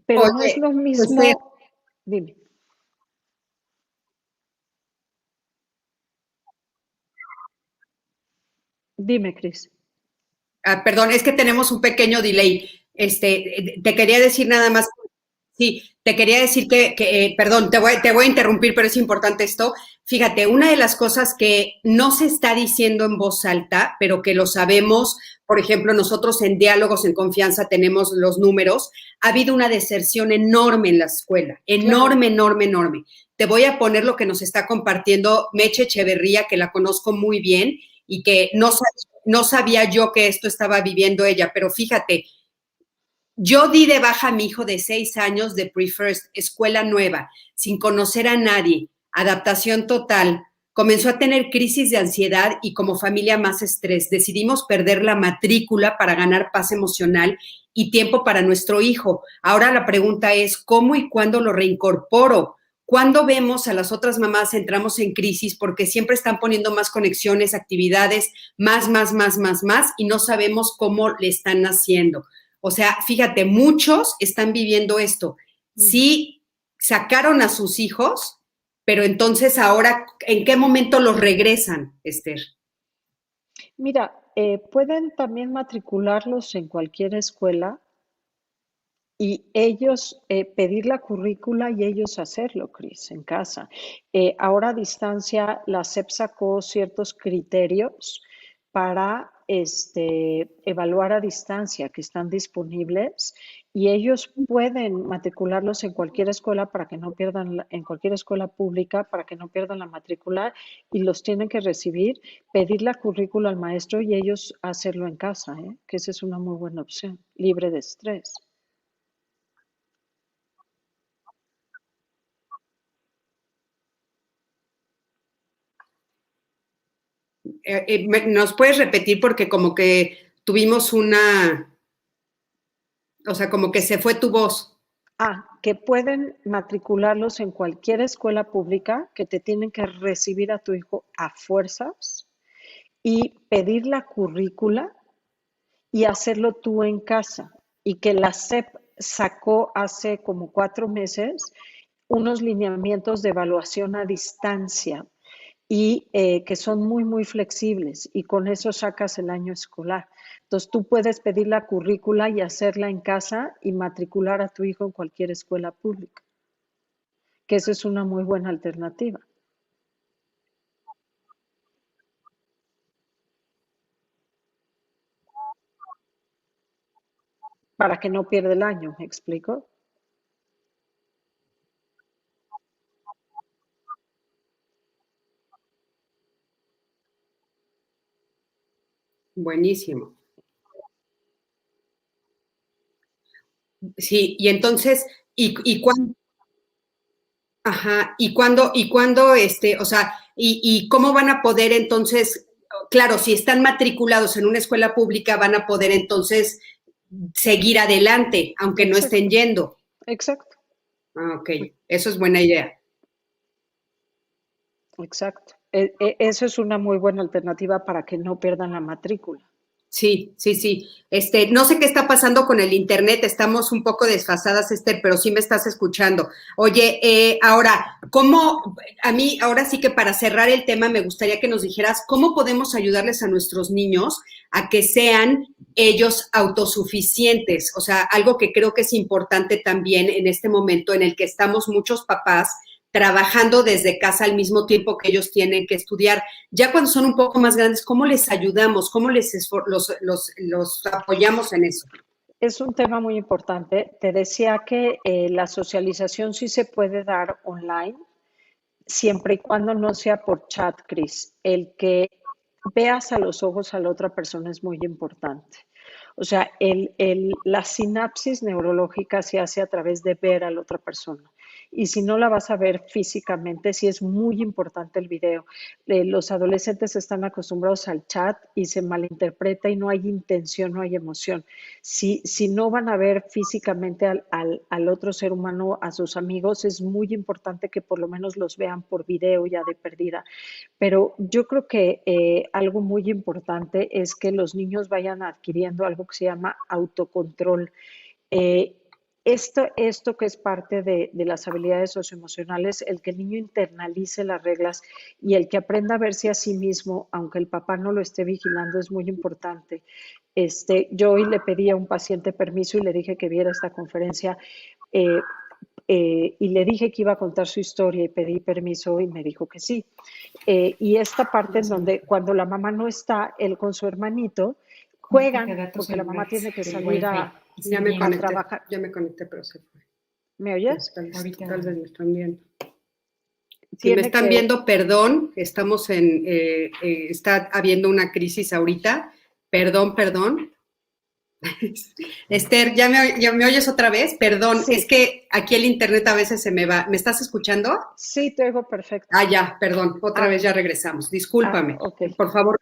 pero no es lo mismo. Dime. Dime, Cris. Perdón, es que tenemos un pequeño delay. Te quería decir nada más. Sí, te quería decir perdón, te voy a interrumpir, pero es importante esto. Fíjate, una de las cosas que no se está diciendo en voz alta, pero que lo sabemos, por ejemplo, nosotros en Diálogos en Confianza tenemos los números, ha habido una deserción enorme en la escuela, enorme, enorme, enorme. Te voy a poner lo que nos está compartiendo Meche Echeverría, que la conozco muy bien y que no sabía yo que esto estaba viviendo ella, pero fíjate, Yo di de baja a mi hijo de 6 años de Pre-First, escuela nueva, sin conocer a nadie, adaptación total. Comenzó a tener crisis de ansiedad y como familia más estrés. Decidimos perder la matrícula para ganar paz emocional y tiempo para nuestro hijo. Ahora la pregunta es, ¿cómo y cuándo lo reincorporo? ¿Cuándo vemos a las otras mamás entramos en crisis porque siempre están poniendo más conexiones, actividades, más, y no sabemos cómo le están haciendo? O sea, fíjate, muchos están viviendo esto. Sí sacaron a sus hijos, pero entonces ahora, ¿en qué momento los regresan, Esther? Mira, pueden también matricularlos en cualquier escuela y ellos pedir la currícula y ellos hacerlo, Cris, en casa. Ahora a distancia, la SEP sacó ciertos criterios para evaluar a distancia que están disponibles y ellos pueden matricularlos en cualquier escuela para que no pierdan, en cualquier escuela pública para que no pierdan la matrícula y los tienen que recibir, pedir la currícula al maestro y ellos hacerlo en casa, que esa es una muy buena opción, libre de estrés. ¿Nos puedes repetir? Porque como que tuvimos una, o sea, como que se fue tu voz. Que pueden matricularlos en cualquier escuela pública, que te tienen que recibir a tu hijo a fuerzas y pedir la currícula y hacerlo tú en casa. Y que la SEP sacó hace como 4 meses unos lineamientos de evaluación a distancia y que son muy, muy flexibles y con eso sacas el año escolar. Entonces tú puedes pedir la currícula y hacerla en casa y matricular a tu hijo en cualquier escuela pública, que esa es una muy buena alternativa para que no pierda el año, ¿me explico? Buenísimo. Sí, y entonces, y cuándo, ajá, o sea, y cómo van a poder entonces, claro, si están matriculados en una escuela pública, van a poder entonces seguir adelante, aunque no estén Exacto, yendo. exacto, Ah, ok, eso es buena idea. exacto. Eso es una muy buena alternativa para que no pierdan la matrícula. Sí, sí, sí. No sé qué está pasando con el internet, estamos un poco desfasadas, Esther, pero sí me estás escuchando. Oye, ahora, a mí, ahora sí que para cerrar el tema, me gustaría que nos dijeras cómo podemos ayudarles a nuestros niños a que sean ellos autosuficientes. O sea, algo que creo que es importante también en este momento en el que estamos muchos papás trabajando desde casa al mismo tiempo que ellos tienen que estudiar. Ya cuando son un poco más grandes, ¿cómo les ayudamos? ¿Cómo los apoyamos en eso? Es un tema muy importante. Te decía que la socialización sí se puede dar online, siempre y cuando no sea por chat, Chris. El que veas a los ojos a la otra persona es muy importante. O sea, la sinapsis neurológica se hace a través de ver a la otra persona. Y si no la vas a ver físicamente, sí es muy importante el video. Los adolescentes están acostumbrados al chat y se malinterpreta y no hay intención, no hay emoción. Si no van a ver físicamente al otro ser humano, a sus amigos, es muy importante que por lo menos los vean por video ya de perdida. Pero yo creo que algo muy importante es que los niños vayan adquiriendo algo que se llama autocontrol. Eh, esto que es parte de las habilidades socioemocionales, el que el niño internalice las reglas y el que aprenda a verse a sí mismo, aunque el papá no lo esté vigilando, es muy importante. Yo hoy le pedí a un paciente permiso y le dije que viera esta conferencia eh, y le dije que iba a contar su historia y pedí permiso y me dijo que sí. Y esta parte en donde cuando la mamá no está, él con su hermanito juegan, porque la mamá tiene que salir a trabajar. Ya me conecté, pero se fue. ¿Me oyes? Tal vez me están viendo. Si me Tiene están que, viendo, perdón, está habiendo una crisis ahorita. Perdón, perdón. Esther, ¿ya me oyes otra vez? Perdón, es Sí, que aquí el internet a veces se me va. ¿Me estás escuchando? sí, te oigo perfecto. Ah, ya, perdón, otra Ah, vez ya regresamos. Discúlpame. ok. Por favor.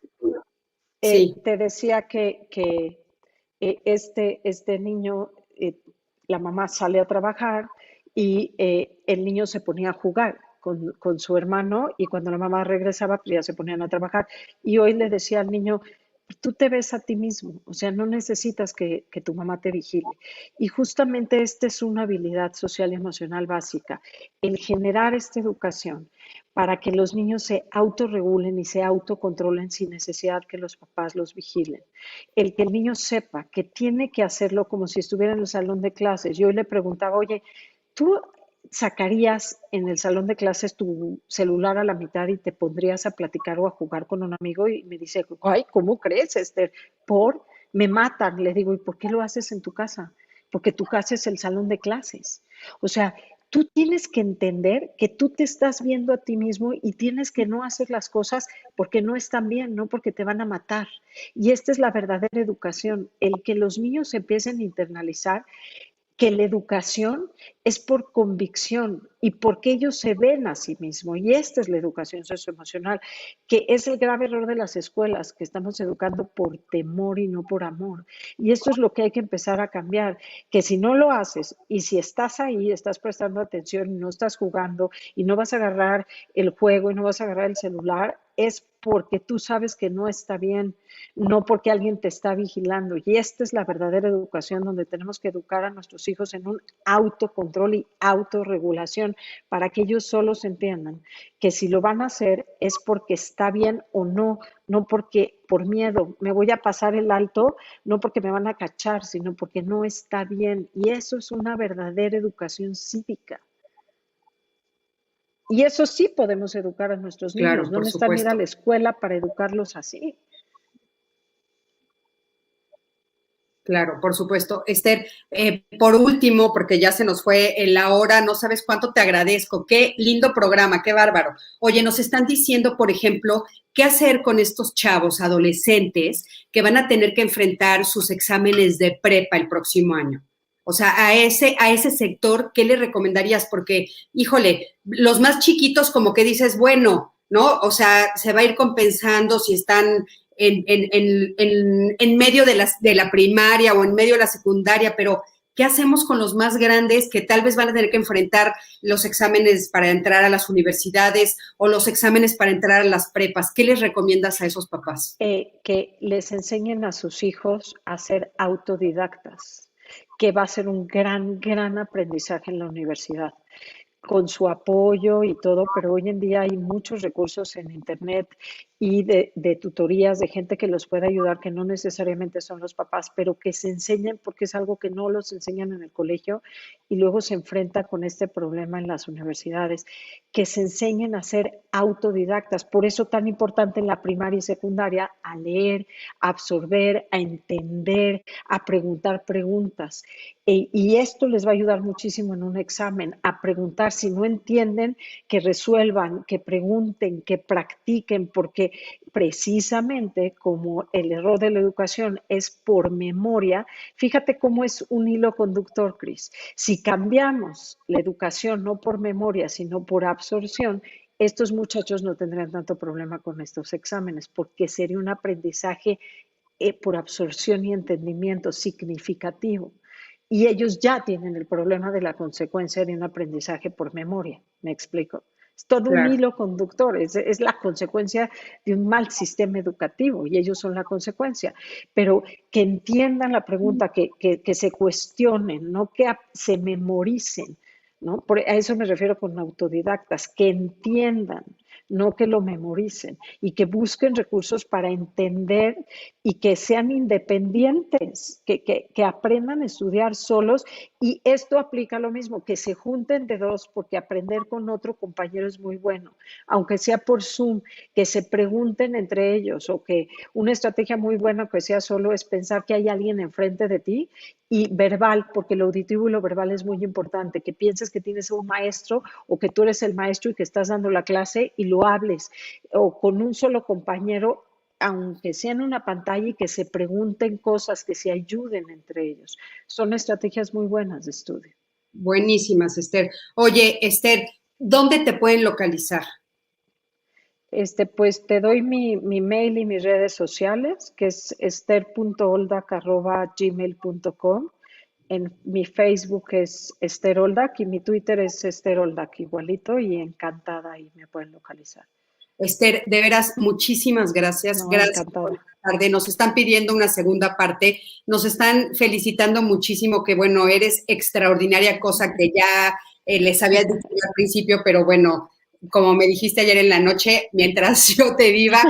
Sí, Te decía que este niño, la mamá sale a trabajar y el niño se ponía a jugar con su hermano y cuando la mamá regresaba, pues ya se ponían a trabajar. Y hoy le decía al niño, tú te ves a ti mismo, o sea, no necesitas que tu mamá te vigile. Y justamente esta es una habilidad social y emocional básica, el generar esta educación para que los niños se autorregulen y se autocontrolen sin necesidad que los papás los vigilen. El que el niño sepa que tiene que hacerlo como si estuviera en el salón de clases. Yo hoy le preguntaba, oye, ¿tú sacarías en el salón de clases tu celular a la mitad y te pondrías a platicar o a jugar con un amigo? Y me dice, ay, ¿cómo crees, Esther? Me matan. Le digo, ¿y por qué lo haces en tu casa? Porque tu casa es el salón de clases. O sea, tú tienes que entender que tú te estás viendo a ti mismo y tienes que no hacer las cosas porque no están bien, no porque te van a matar. Y esta es la verdadera educación, el que los niños empiecen a internalizar que la educación es por convicción y porque ellos se ven a sí mismos. Y esta es la educación socioemocional, que es el grave error de las escuelas, que estamos educando por temor y no por amor. Y esto es lo que hay que empezar a cambiar, que si no lo haces y si estás ahí, estás prestando atención y no estás jugando y no vas a agarrar el juego y no vas a agarrar el celular, es porque tú sabes que no está bien, no porque alguien te está vigilando. Y esta es la verdadera educación donde tenemos que educar a nuestros hijos en un autocontrol y autorregulación para que ellos solos entiendan que si lo van a hacer es porque está bien o no, no porque por miedo me voy a pasar el alto, no porque me van a cachar, sino porque no está bien. Y eso es una verdadera educación cívica. Y eso sí podemos educar a nuestros niños, claro, no por necesitan ir a la supuesto. escuela para educarlos así. Claro, por supuesto. Esther, por último, porque ya se nos fue la hora, no sabes cuánto te agradezco. Qué lindo programa, qué bárbaro. Oye, nos están diciendo, por ejemplo, qué hacer con estos chavos adolescentes que van a tener que enfrentar sus exámenes de prepa el próximo año. O sea, a ese sector, ¿qué le recomendarías? Porque, híjole, los más chiquitos como que dices, bueno, ¿no? O sea, se va a ir compensando si están en medio de la primaria o en medio de la secundaria, pero ¿qué hacemos con los más grandes que tal vez van a tener que enfrentar los exámenes para entrar a las universidades o los exámenes para entrar a las prepas? ¿Qué les recomiendas a esos papás? Que les enseñen a sus hijos a ser autodidactas, que va a ser un gran aprendizaje en la universidad con su apoyo y todo, pero hoy en día hay muchos recursos en Internet y de tutorías de gente que los puede ayudar, que no necesariamente son los papás, pero que se enseñen porque es algo que no los enseñan en el colegio y luego se enfrenta con este problema en las universidades, que se enseñen a ser autodidactas. Por eso tan importante en la primaria y secundaria a leer, a absorber, a entender, a preguntar preguntas. Y esto les va a ayudar muchísimo en un examen, a preguntar si no entienden, que resuelvan, que pregunten, que practiquen, porque precisamente como el error de la educación es por memoria, fíjate cómo es un hilo conductor, Cris. Si cambiamos la educación no por memoria, sino por absorción, estos muchachos no tendrían tanto problema con estos exámenes, porque sería un aprendizaje por absorción y entendimiento significativo. Y ellos ya tienen el problema de la consecuencia de un aprendizaje por memoria. ¿Me explico? Es todo un Claro. hilo conductor, es la consecuencia de un mal sistema educativo y ellos son la consecuencia. Pero que entiendan la pregunta, que se cuestionen, no que se memoricen, ¿no? A eso me refiero con autodidactas, que entiendan, no que lo memoricen y que busquen recursos para entender y que sean independientes, que aprendan a estudiar solos y esto aplica lo mismo, que se junten de dos porque aprender con otro compañero es muy bueno, aunque sea por Zoom, que se pregunten entre ellos o que una estrategia muy buena que sea solo es pensar que hay alguien enfrente de ti y verbal, porque lo auditivo y lo verbal es muy importante, que pienses que tienes un maestro o que tú eres el maestro y que estás dando la clase y lo hables, o con un solo compañero aunque sea en una pantalla, y que se pregunten cosas, que se ayuden entre ellos. Son estrategias muy buenas de estudio. Buenísimas, Esther. Oye, Esther, ¿dónde te pueden localizar? Pues te doy mi mail y mis redes sociales, que es ester.oldak@gmail.com. En mi Facebook es Esther Oldak y mi Twitter es Esther Oldak igualito, y encantada, y me pueden localizar. Esther, de veras, muchísimas gracias. No, Gracias por encantada. esta tarde. Nos están pidiendo una segunda parte. Nos están felicitando muchísimo que, bueno, eres extraordinaria, cosa que ya les había dicho al principio, pero bueno, como me dijiste ayer en la noche, mientras yo te viva,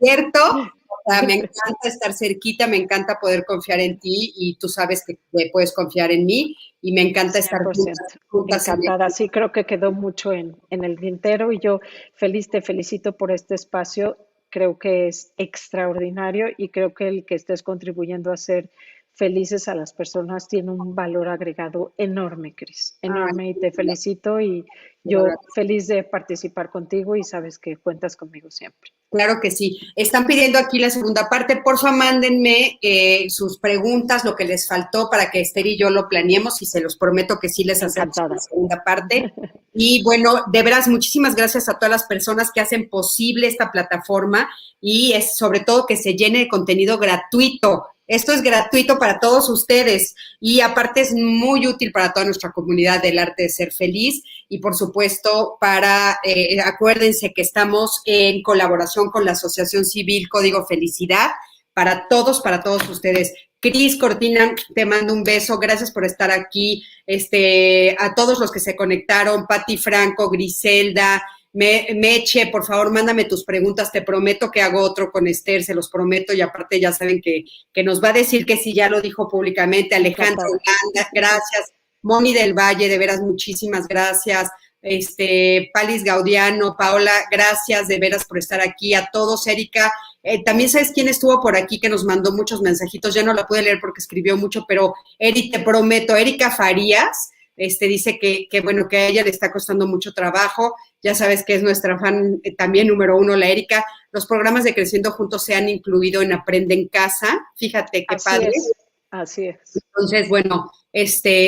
¿cierto? O sea, me encanta estar cerquita, me encanta poder confiar en ti y tú sabes que puedes confiar en mí y me encanta estar 100%. juntas en Encantada. Sí, creo que quedó mucho en el tintero, y yo te felicito por este espacio. Creo que es extraordinario, y creo que el que estés contribuyendo a hacer felices a las personas tiene un valor agregado enorme, Cris. Ay, Enorme, y te felicito, y yo feliz de participar contigo, y sabes que cuentas conmigo siempre. claro que sí. Están pidiendo aquí la segunda parte. Porfa, mándenme sus preguntas, lo que les faltó para que Esther y yo lo planeemos y se los prometo que sí les hacemos la Encantada. segunda parte. Y bueno, de veras, muchísimas gracias a todas las personas que hacen posible esta plataforma y es sobre todo que se llene de contenido gratuito. Esto es gratuito para todos ustedes y aparte es muy útil para toda nuestra comunidad del arte de ser feliz y por supuesto acuérdense que estamos en colaboración con la Asociación Civil Código Felicidad para todos ustedes. Cris Cortina, te mando un beso, gracias por estar aquí, a todos los que se conectaron, Pati Franco, Griselda, Meche, por favor, mándame tus preguntas, te prometo que hago otro con Esther, se los prometo, y aparte ya saben que nos va a decir que sí, ya lo dijo públicamente, Alejandro Uganda, gracias, Moni del Valle, de veras, muchísimas gracias, Palis Gaudiano, Paola, gracias de veras por estar aquí, a todos, Erika, también sabes quién estuvo por aquí que nos mandó muchos mensajitos, ya no la pude leer porque escribió mucho, pero Eri, te prometo, Erika Farías, dice bueno, que a ella le está costando mucho trabajo, ya sabes que es nuestra fan también número uno, la Erika, los programas de Creciendo Juntos se han incluido en Aprende en Casa, fíjate qué padre. Así es. Entonces, bueno,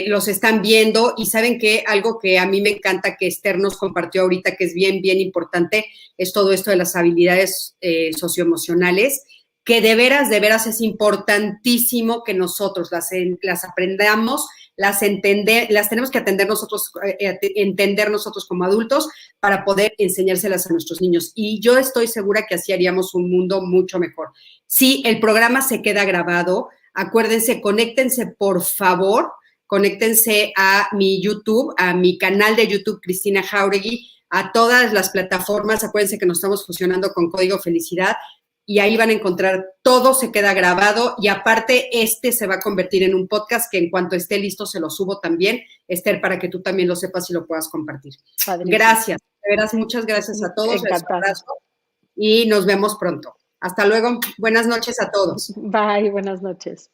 los están viendo y saben que algo que a mí me encanta que Esther nos compartió ahorita, que es bien, bien importante, es todo esto de las habilidades socioemocionales, que de veras es importantísimo que nosotros las aprendamos, las tenemos que entender nosotros como adultos para poder enseñárselas a nuestros niños. Y yo estoy segura que así haríamos un mundo mucho mejor. Sí, el programa se queda grabado. Acuérdense, conéctense, por favor, conéctense a mi YouTube, a mi canal de YouTube, Cristina Jauregui, a todas las plataformas. Acuérdense que nos estamos fusionando con Código Felicidad y ahí van a encontrar todo, se queda grabado y aparte se va a convertir en un podcast que en cuanto esté listo se lo subo también, Esther, para que tú también lo sepas y lo puedas compartir. Padrísimo. Gracias, de veras, muchas gracias a todos. Encantada. Y nos vemos pronto. Hasta luego. Buenas noches a todos. Bye, buenas noches.